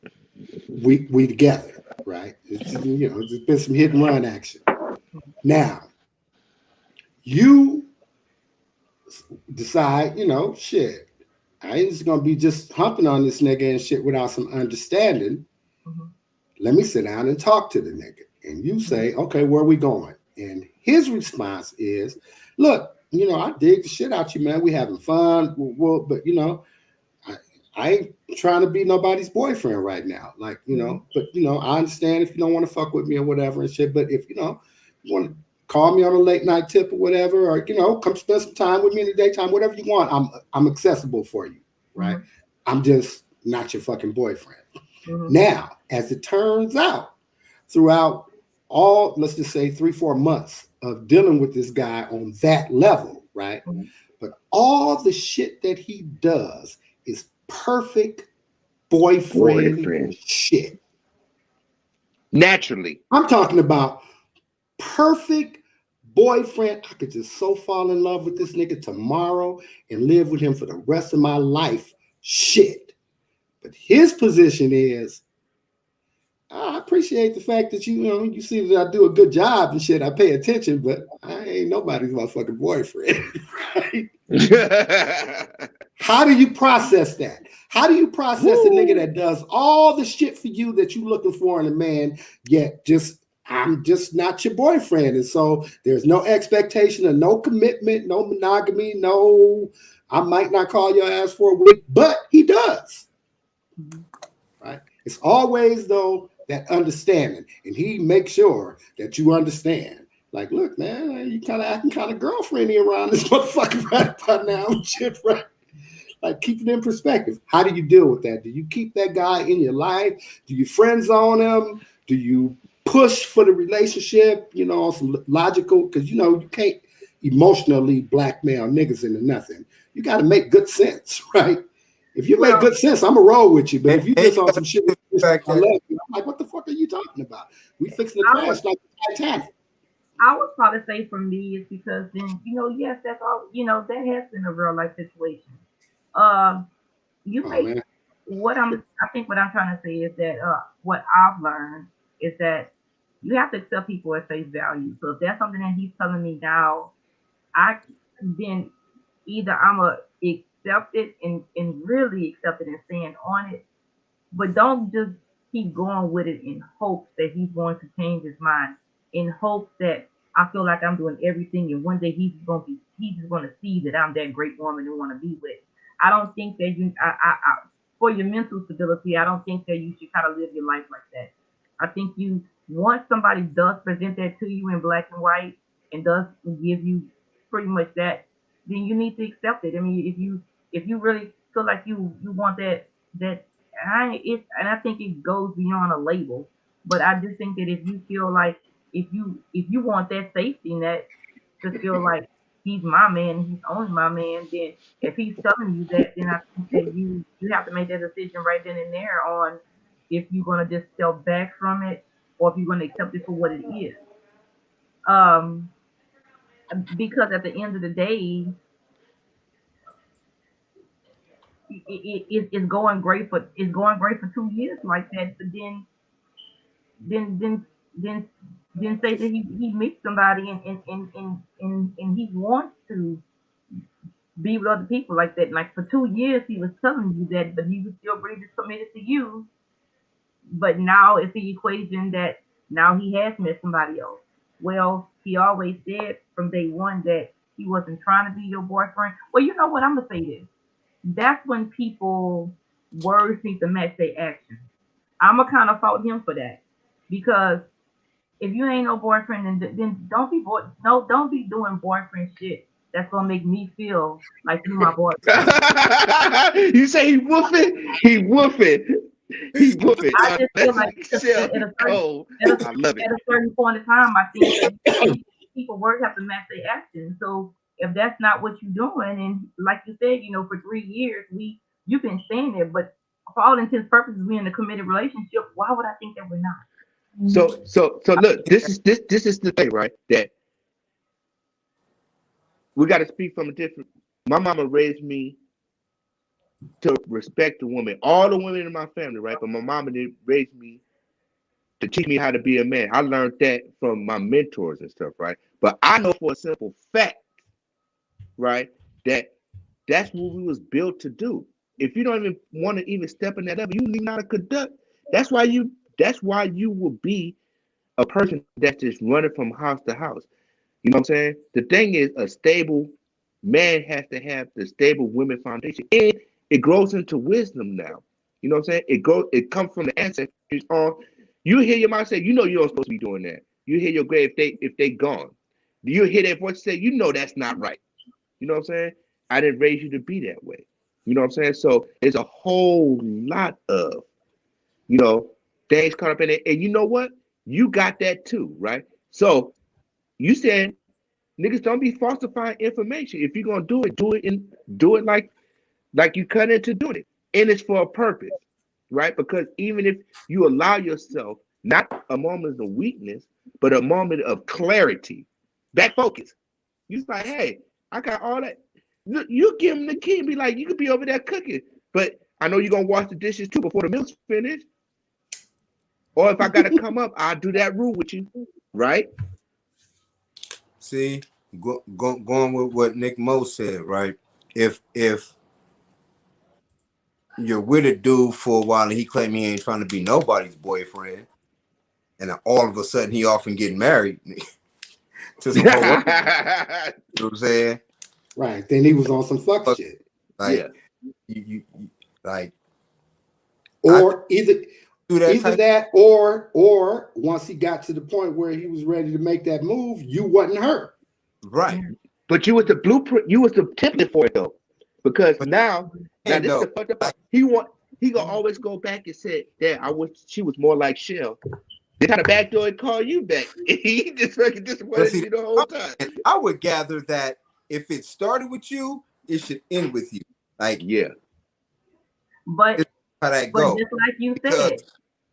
We together, right? It's, you know, there's been some hit and run action. Now, you decide, you know, shit, I ain't just gonna be just humping on this nigga and shit without some understanding. Mm-hmm. Let me sit down and talk to the nigga. And you say, okay, where are we going? And his response is, look, you know, I dig the shit out you, man. We having fun, but you know, I ain't trying to be nobody's boyfriend right now. Like, you know, but you know, I understand if you don't want to fuck with me or whatever and shit. But if you know, you want to call me on a late night tip or whatever, or you know, come spend some time with me in the daytime, whatever you want, I'm accessible for you, right? Mm-hmm. I'm just not your fucking boyfriend. Mm-hmm. Now, as it turns out, throughout all, let's just say 3-4 months of dealing with this guy on that level, right? Mm-hmm. But all the shit that he does is perfect boyfriend shit. Naturally. I'm talking about perfect boyfriend. I could just so fall in love with this nigga tomorrow and live with him for the rest of my life. Shit. But his position is, I appreciate the fact that you see that I do a good job and shit. I pay attention, but I ain't nobody's motherfucking boyfriend. Right? How do you process that? How do you process a nigga that does all the shit for you that you looking for in a man, yet just I'm just not your boyfriend. And so there's no expectation of no commitment, no monogamy, no, I might not call your ass for a week, but he does. Right? It's always, though, that understanding. And he makes sure that you understand. Like, look, man, you kind of acting kind of girlfriendy around this motherfucker right about now. Shit, right? Like, keep it in perspective. How do you deal with that? Do you keep that guy in your life? Do you friend zone him? Do you push for the relationship? You know, some logical, because, you know, you can't emotionally blackmail niggas into nothing. You got to make good sense, right? If you make good sense, I'm going to roll with you. But if you just on some shit, I love you, I'm like, what the fuck are you talking about? We fixing to crash like the Titanic. I would probably say for me is because then, you know, yes, that's all, you know, that has been a real life situation. You make I think what I'm trying to say is that what I've learned is that you have to accept people at face value. So if that's something that he's telling me now, I then either I'm a accept it and really accept it and stand on it, but don't just keep going with it in hopes that he's going to change his mind, in hopes that I feel like I'm doing everything and one day he's just gonna see that I'm that great woman to want to be with. I don't think that for your mental stability, I don't think that you should kind of live your life like that. I think you once somebody does present that to you in black and white and does give you pretty much that, then you need to accept it. I mean, if you really feel like you want that and I think it goes beyond a label. But I just think that if you feel like if you want that safety net to feel like he's my man, he's only my man, then if he's telling you that, then I think that you have to make that decision right then and there on if you're gonna just step back from it or if you're gonna accept it for what it is. Um, because at the end of the day, it's going great for 2 years like that, but then then then then say that he meets somebody and he wants to be with other people like that. Like for 2 years he was telling you that, but he was still really committed to you. But now it's the equation that now he has met somebody else. Well, he always said from day one that he wasn't trying to be your boyfriend. Well, you know what? I'm gonna say this. That's when people words need to match their actions. I'm gonna kind of fault him for that because if you ain't no boyfriend, then don't be doing boyfriend shit. That's gonna make me feel like you my boyfriend. You say he woofing? He woofing. He woofing. I just feel That's like Michelle Cole. I love it. at a certain point in time, I think that people words have to match their actions. So if that's not what you're doing, and like you said, you know, for 3 years you've been saying it, but for all intents and purposes, we in a committed relationship. Why would I think that we're not? So look, this is the thing, right? That we got to speak from a different. My mama raised me to respect the woman, all the women in my family, right? But my mama did raise me to teach me how to be a man. I learned that from my mentors and stuff, right? But I know for a simple fact, right, that that's what we was built to do. If you don't even want to even step in that up, you need not to conduct. That's why you will be a person that's just running from house to house. You know what I'm saying? The thing is, a stable man has to have the stable women foundation, and it grows into wisdom now. You know what I'm saying? It comes from the ancestors. On you hear your mom say, you know you don't supposed to be doing that. You hear your grave if they gone. Do you hear that voice say, you know that's not right? You know what I'm saying? I didn't raise you to be that way. You know what I'm saying? So there's a whole lot of, you know, things caught up in it. And you know what? You got that too, right? So you said niggas don't be falsifying information. If you're gonna do it like you cut into doing it. And it's for a purpose, right? Because even if you allow yourself not a moment of weakness, but a moment of clarity, back focus. You like, hey, I got all that. Look, you give him the key and be like, you could be over there cooking, but I know you're gonna wash the dishes too before the meal's finished. Or if I gotta come up, I'll do that rule with you, right? See, going with what Nick Mo said, right? If you're with a dude for a while and he claim he ain't trying to be nobody's boyfriend, and all of a sudden he off and getting married to some whole other, you know what I'm saying? Right. Then he was on some fuck Fuck. shit. Like you like Or either do that either type that or once he got to the point where he was ready to make that move, you wasn't her. right. But you was the blueprint. You was the template for it though, because But now and this is though, the fucked up part. He gonna always go back and say, "Dad, I wish she was more like Shell." They kind of backdoor and call you back. He just fucking but disappointed see, you the whole time. I would gather that if it started with you, it should end with you. Like, Yeah, But it's how that but go. just like you Because said,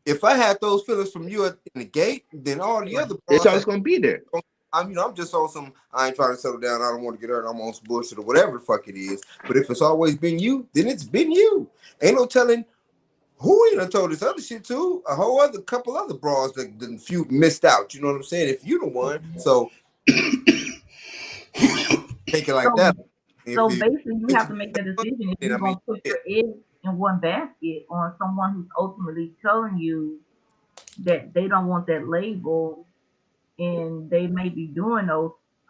if I had those feelings from you in the gate, then all the other it's bras always that gonna be there. I'm just on some, I ain't trying to settle down, I don't want to get hurt, I'm on some bullshit or whatever the fuck it is. But if it's always been you, then it's been you. Ain't no telling who he done told this other shit to. A whole other couple other bras that didn't few missed out. You know what I'm saying? If you the one, so thinking like so that. If so it basically you makes have you, to make that decision if then you're I mean, gonna put yeah, your eggs in one basket on someone who's ultimately telling you that they don't want that label and they may be doing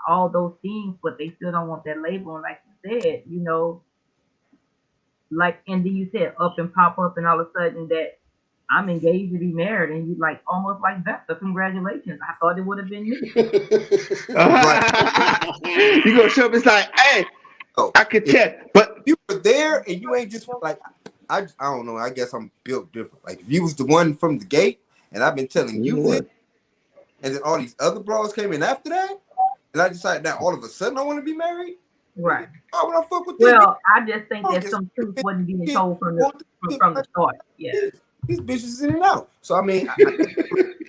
all those things, but they still don't want that label. And like you said, like and then you said up and pop up and all of a sudden that I'm engaged to be married and you like almost like that. So congratulations. I thought it would have been me. right. You gonna show up? It's like, hey, So I could if tell, but you were there and you ain't just like, I don't know, I guess I'm built different. Like if you was the one from the gate and I've been telling you know you this, what? and then all these other bras came in after that, and I decided now all of a sudden I want to be married. Nigga, Right. why would I fuck with this? Well, I just think I don't that get some truth some wasn't being shit, told want this shit from the like start. Yeah. this. These bitches in and out. So I mean,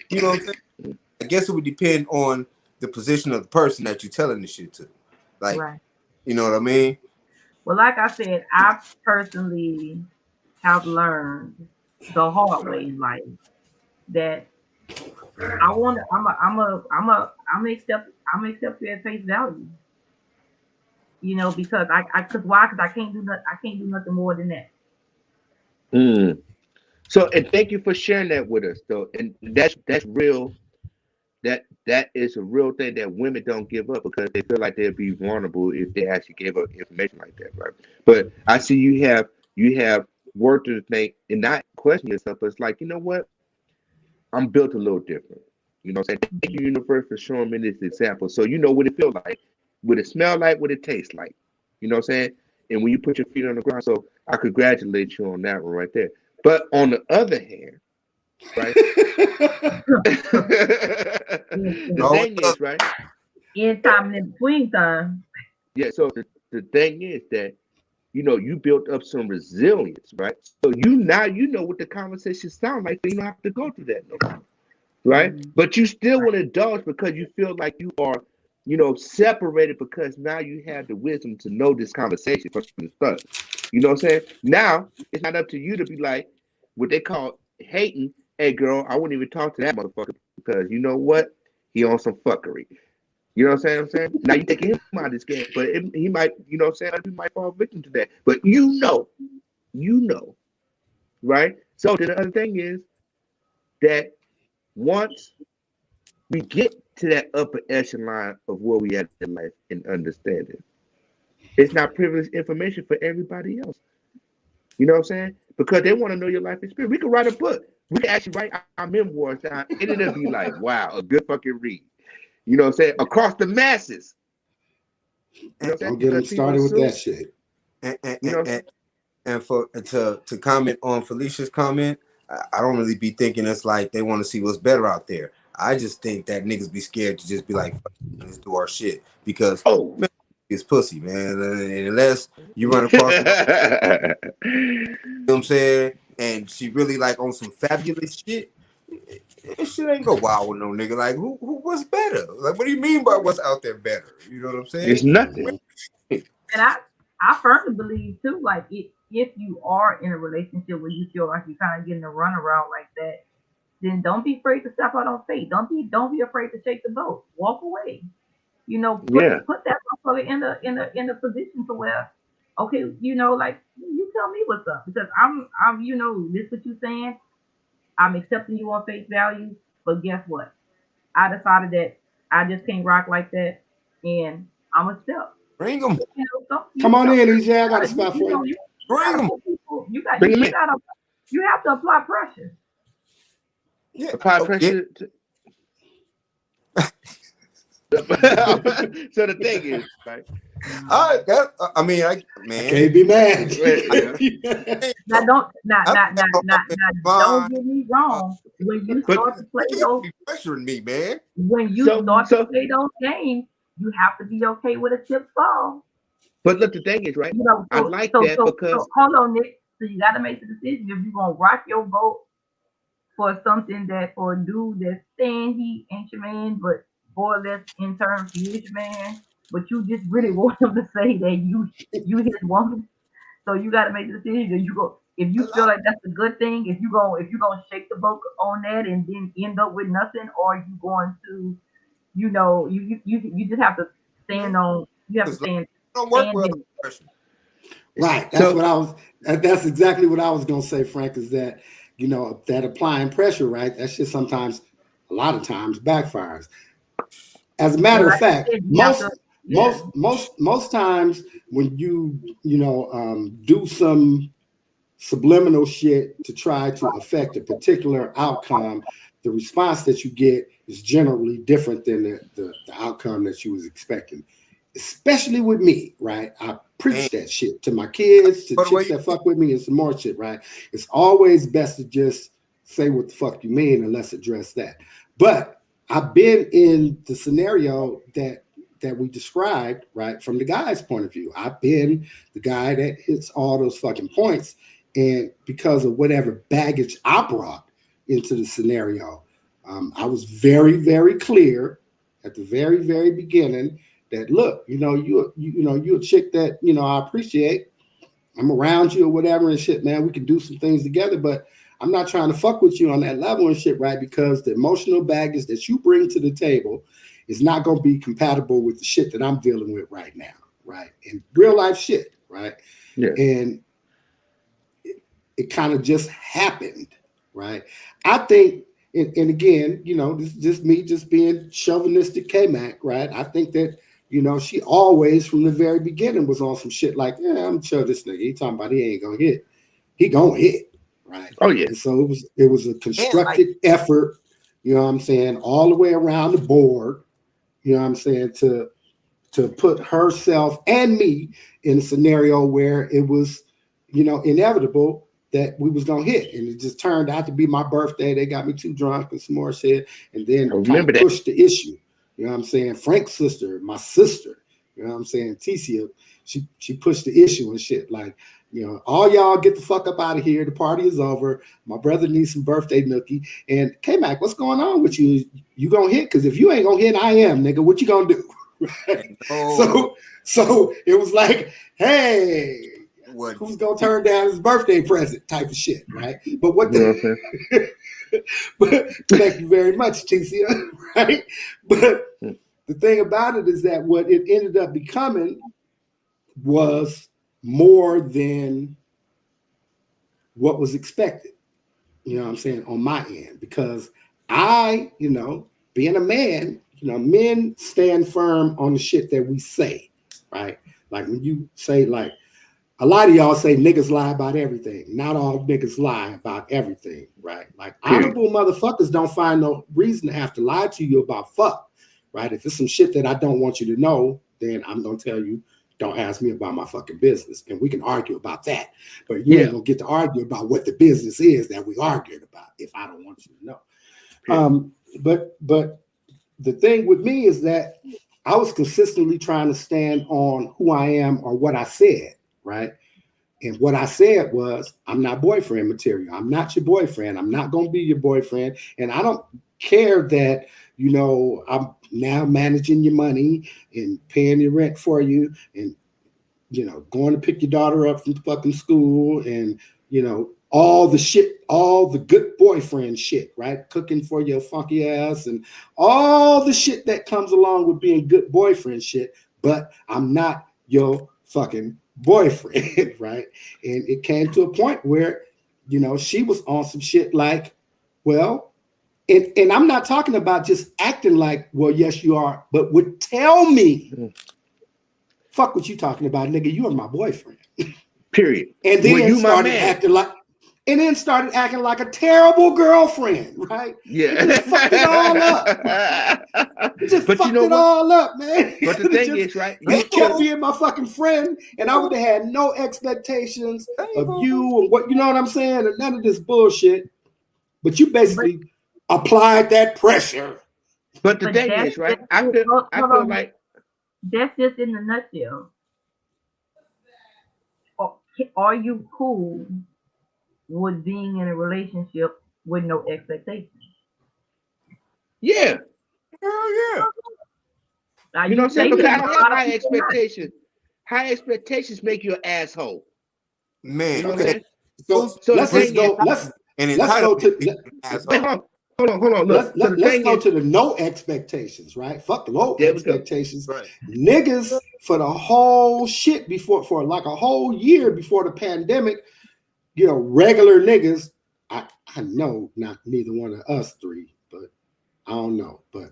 you know what I'm saying? I guess it would depend on the position of the person that you're telling the shit to. Like, Right. you know what I mean? Well, like I said, I personally have learned the hard way in life that I want to. I'm accept it at face value. Because cause why? Because I can't do nothing more than that. Mm. So, and thank you for sharing that with us, though. And that's real. That is a real thing that women don't give up because they feel like they'll be vulnerable if they actually gave up information like that, right? But I see you have worked to think and not question yourself, but it's like, you know what? I'm built a little different. You know what I'm saying? Thank you, universe, for showing me this example. So you know what it feels like, what it smell like, what it tastes like. You know what I'm saying? And when you put your feet on the ground, so I congratulate you on that one right there. But on the other hand, right? The Oh, thing is, right? In time and in between time. Yeah, so the thing is that you built up some resilience, right? So you know what the conversation sound like, so you don't have to go through that no more. Right? Mhm. But you still want to indulge because you feel like you are, separated because now you have the wisdom to know this conversation from the start. You know what I'm saying? Now it's not up to you to be like what they call hating. Hey, girl, I wouldn't even talk to that motherfucker because you know what? He on some fuckery. You know what I'm saying? Now you taking him out of this game, but he might, he might fall victim to that. But you know, right? So the other thing is that once we get to that upper echelon of where we at in life and understanding. It's not privileged information for everybody else. You know what I'm saying? Because they want to know your life experience. We could write a book. We could actually write our memoirs down, and it'll be like, wow, a good fucking read. You know what I'm saying? Across the masses. You know what I'm saying? Don't get Because them people started with that assume, shit. and you know, for to comment on Felicia's comment, I don't really be thinking it's like they want to see what's better out there. I just think that niggas be scared to just be like, fuck it, let's do our shit because oh. man, it's pussy, man. And unless you run across the, you know what I'm saying, and she really like on some fabulous shit. This shit ain't go wild with no nigga. Like who what's better? Like what do you mean by what's out there better? You know what I'm It's saying? nothing. And I firmly believe too, like if you are in a relationship where you feel like you're kind of getting a runaround like that, then don't be afraid to step out on faith. Don't be afraid to shake the boat. Walk away. Yeah. Put that motherfucker in a position to where, okay, like you tell me what's up because I'm this what you saying. I'm accepting you on face value, But guess what? I decided that I just can't rock like that, and I'm a step. Bring them. Come on in, EJ. I got a spot for you. Bring them. Bring 'em in. You have to apply pressure. Yeah. Apply pressure. So the thing is, right? I I can't be mad. Now don't get me wrong. When you start to play those, pressuring me, man. when you start to play those games, you have to be okay with a tip ball. But look, the thing is, right? You know, I like that because hold on, Nick. So you got to make the decision if you're gonna rock your vote for something that for a dude that's saying he ain't your man, but more or less in terms he is your man, but you just really want him to say that you his woman. So you got to make the decision. If you feel like that's a good thing, if you gonna shake the boat on that and then end up with nothing, or you going to, you just have to stand on. You have to stand. Don't work with other person. Right. That's exactly what I was gonna say, Frank, is that that applying pressure, right? That shit sometimes, a lot of times, backfires. As a matter of fact, most times when you do some subliminal shit to try to affect a particular outcome, the response that you get is generally different than the outcome that you was expecting. Especially with me, right? I preach that shit to my kids, to chicks that fuck with me, and some more shit, right? It's always best to just say what the fuck you mean and let's address that. But I've been in the scenario that we described, right, from the guy's point of view. I've been the guy that hits all those fucking points, and because of whatever baggage I brought into the scenario, I was very, very clear at the very, very beginning that, look, you're a chick that, I appreciate. I'm around you or whatever and shit, man. We can do some things together, but I'm not trying to fuck with you on that level and shit, right? Because the emotional baggage that you bring to the table is not going to be compatible with the shit that I'm dealing with right now, right? And real life shit, right? Yeah. And it kind of just happened, right? I think, and again, this is just me just being chauvinistic K-Mac, right? I think that, she always from the very beginning was on some shit like, yeah, I'm sure this nigga, he talking about he ain't gonna hit. He gonna hit, right? Oh, yeah. And so it was a constructed effort, you know what I'm saying, all the way around the board, you know what I'm saying, to put herself and me in a scenario where it was, inevitable that we was gonna hit. And it just turned out to be my birthday. They got me too drunk and some more shit, and then kind of pushed the issue. You know what I'm saying? Frank's sister, my sister, you know what I'm saying? Ticia, she pushed the issue and shit. Like, all y'all get the fuck up out of here. The party is over. My brother needs some birthday nookie. And K-Mac, what's going on with you? You gonna hit? Because if you ain't gonna hit, I am, nigga. What you gonna do? Right? So it was like, hey, who's gonna turn down his birthday present type of shit, right? But what the but thank you very much, Ticia, right? But the thing about it is that what it ended up becoming was more than what was expected, you know what I'm saying, on my end, because I, being a man, men stand firm on the shit that we say, right? Like when you say, like, a lot of y'all say niggas lie about everything. Not all niggas lie about everything, right? Like honorable motherfuckers don't find no reason to have to lie to you about fuck, right? If it's some shit that I don't want you to know, then I'm gonna tell you, don't ask me about my fucking business. And we can argue about that. But you ain't gonna get to argue about what the business is that we argued about if I don't want you to know. But the thing with me is that I was consistently trying to stand on who I am or what I said, right? And what I said was, I'm not boyfriend material. I'm not your boyfriend. I'm not going to be your boyfriend. And I don't care that, I'm now managing your money and paying your rent for you and, going to pick your daughter up from fucking school and, all the shit, all the good boyfriend shit, right? Cooking for your funky ass and all the shit that comes along with being good boyfriend shit. But I'm not your fucking boyfriend, right? And it came to a point where, she was on some shit like, well, And I'm not talking about just acting like, well, yes, you are, but would tell me, fuck what you talking about, nigga, you are my boyfriend. Period. And Well, then you my started man. acting like a terrible girlfriend, right? Yeah. You just fucked it all up. You just But fucked you know it what? all up, man. But the thing is, right? You kept being my fucking friend, and I would have had no expectations of you and what, you know what I'm saying? And none of this bullshit. But you basically applied that pressure. But the thing is, right? I feel like that's just in the nutshell. Are you cool with being in a relationship with no expectations? yeah. Hell yeah. Now, You know what I'm saying? say Because that, I but don't a have lot of high people not. expectations. High expectations make you an asshole. Man, You know what I'm okay. saying? So the thing is, let's go to wait, hold on. Look, let's go to the no expectations, right? Fuck low expectations. Right. Niggas for the whole shit for like a whole year before the pandemic, you know, regular niggas. I know not neither one of us three, but I don't know, but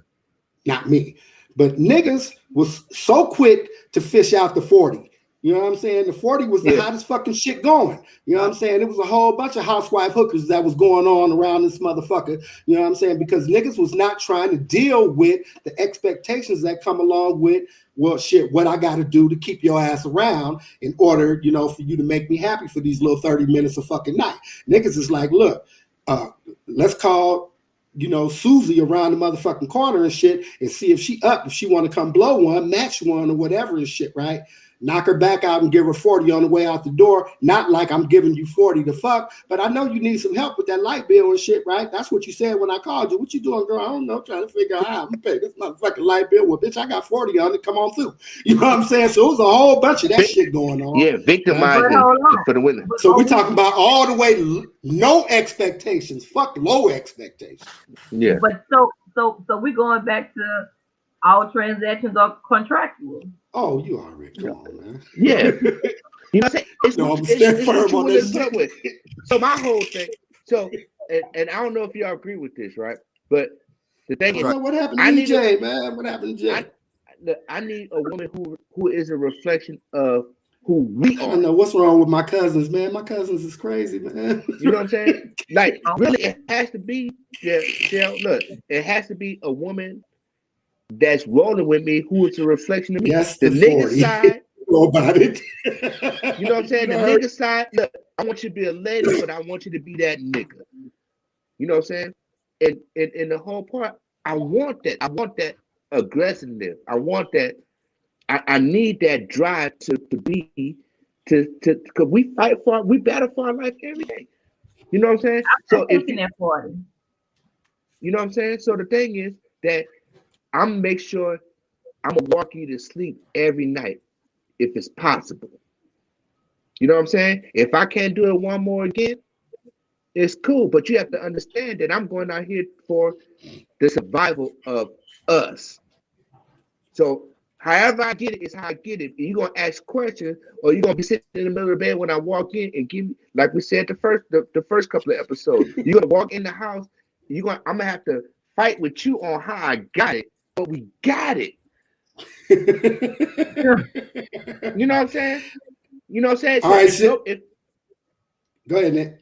not me. But niggas was so quick to fish out the 40. You know what I'm saying? The 40 was the hottest fucking shit going. You know what I'm saying? It was a whole bunch of housewife hookers that was going on around this motherfucker. You know what I'm saying? Because niggas was not trying to deal with the expectations that come along with, well, shit, what I got to do to keep your ass around in order, you know, for you to make me happy for these little 30 minutes of fucking night. Niggas is like, look, let's call, you know, Susie around the motherfucking corner and shit and see if she up, if she want to come blow one, match one or whatever and shit, right? Knock her back out and give her 40 on the way out the door. Not like I'm giving you 40 to fuck, but I know you need some help with that light bill and shit, right? That's what you said when I called you. What you doing, girl? I don't know, trying to figure out how I'm gonna pay this motherfucking light bill. Well, bitch, I got 40 on it. Come on through. You know what I'm saying? So it was a whole bunch of that shit going on. Yeah, victimizing for the women. So we're talking about all the way no expectations. Fuck low expectations. Yeah. But so we're going back to all transactions are contractual. Oh, you already come on, man. Yeah. You know what I'm saying? It's No, what I'm stand firm on willing this to put up with. So my whole thing, and I don't know if y'all agree with this, right? But the thing is, what happened to EJ, man? What happened to Jay? I need a woman who is a reflection of who we I are. don't know what's wrong with my cousins, man. My cousins is crazy, man. You know what I'm saying? Like, really, it has to be, look, it has to be a woman that's rolling with me who is a reflection of me. Yes, the nigga 40. side. Know about it. You know what I'm saying? The nigga side, look, I want you to be a lady, but I want you to be that nigga. You know what I'm saying? And in the whole part, I want that. I want that aggressiveness. I want that. I need that drive to because we battle for our life every day. You know what I'm saying? I'm thinking that 40. You know what I'm saying? So the thing is that I'm make sure I'm gonna walk you to sleep every night if it's possible. You know what I'm saying? If I can't do it one more again, it's cool. But you have to understand that I'm going out here for the survival of us. So however I get it is how I get it. You're gonna ask questions, or you're gonna be sitting in the middle of the bed when I walk in and give me, like we said the first couple of episodes. You're gonna walk in the house, I'm gonna have to fight with you on how I got it, but we got it. You know what I'm saying? You know what I'm saying? All right, Go ahead, Nick.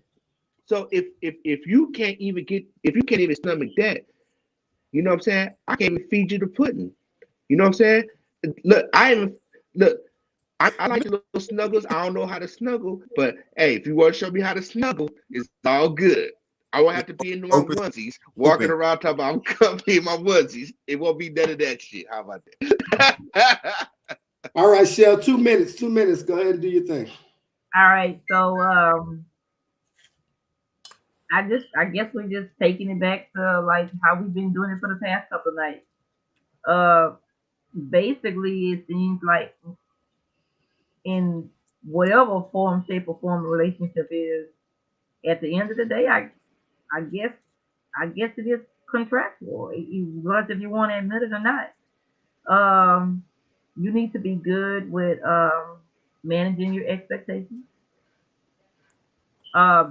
So if you can't even stomach that, you know what I'm saying? I can't even feed you the pudding. You know what I'm saying? Look, I like the little snuggles. I don't know how to snuggle, but hey, if you want to show me how to snuggle, it's all good. I won't have to be in my onesies, walking around talking about I'm comfy in my onesies. It won't be none of that shit. How about that? All right, Shell, 2 minutes. 2 minutes. Go ahead and do your thing. All right, so I guess we're just taking it back to like how we've been doing it for the past couple of nights. Basically, it seems like in whatever form, shape, or form a relationship is, at the end of the day, I guess it is contractual, regardless if you want to admit it or not. You need to be good with managing your expectations.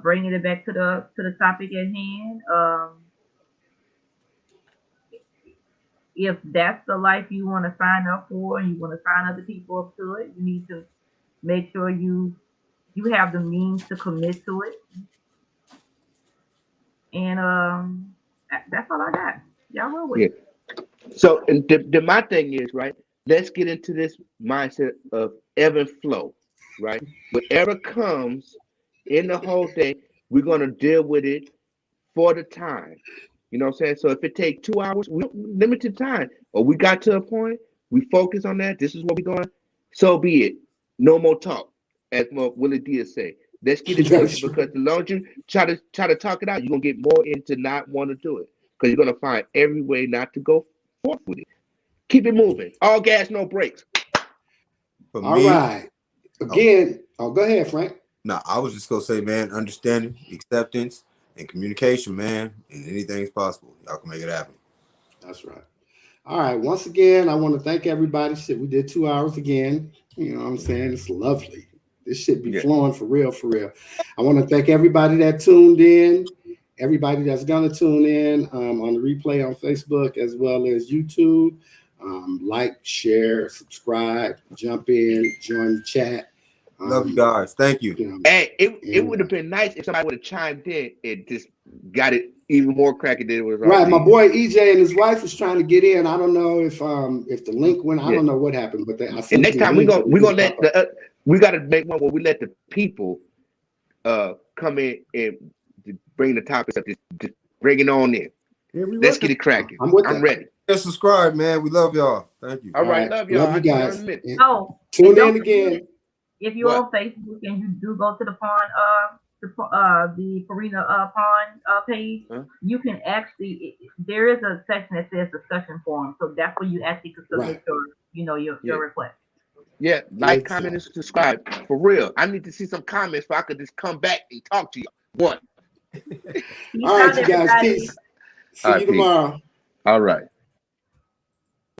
Bringing it back to the topic at hand. if that's the life you want to sign up for and you want to sign other people up to it, you need to make sure you have the means to commit to it. And that's all I got. Y'all roll with it. So, and my thing is, right, let's get into this mindset of ebb and flow, right? Whatever comes in the whole thing, we're going to deal with it for the time. You know what I'm saying? So if it takes 2 hours, we limited time, or we got to a point, we focus on that. This is what we're doing. So be it. No more talk, as Willie Diaz say. Let's get it pushing, because the longer you try to talk it out, you're gonna get more into not want to do it, because you're gonna find every way not to go forth with it. Keep it moving. All gas, no brakes. All right. Again, go ahead, Frank. No, I was just gonna say, man, understanding, acceptance, and communication, man, and anything's possible. Y'all can make it happen. That's right. All right. Once again, I want to thank everybody. Shit, we did 2 hours again. You know what I'm saying? It's lovely. This should be flowing for real, for real. I want to thank everybody that tuned in, everybody that's gonna tune in on the replay on Facebook as well as YouTube. Like, share, subscribe, jump in, join the chat. Love you guys. Thank you. Hey, it would have been nice if somebody would have chimed in and just got it even more cracking than it was. Right, my boy EJ and his wife was trying to get in. I don't know if the link went. I don't know what happened, but and next time we gonna let we got to make one where we let the people come in and bring the topics up. Just bring it on in. Yeah, let's get it cracking. I'm ready. Yeah, subscribe, man. We love y'all. Thank you. All right, love y'all. Love you guys. Tune in again. If you're on Facebook and you do go to the pawn, the Piranha pawn page, you can actually, there is a section that says discussion forum, so that's where you actually can submit your request. Yeah, like, comment, and subscribe for real. I need to see some comments so I could just come back and talk to you. One. All right, you guys. Peace. See you tomorrow. All right.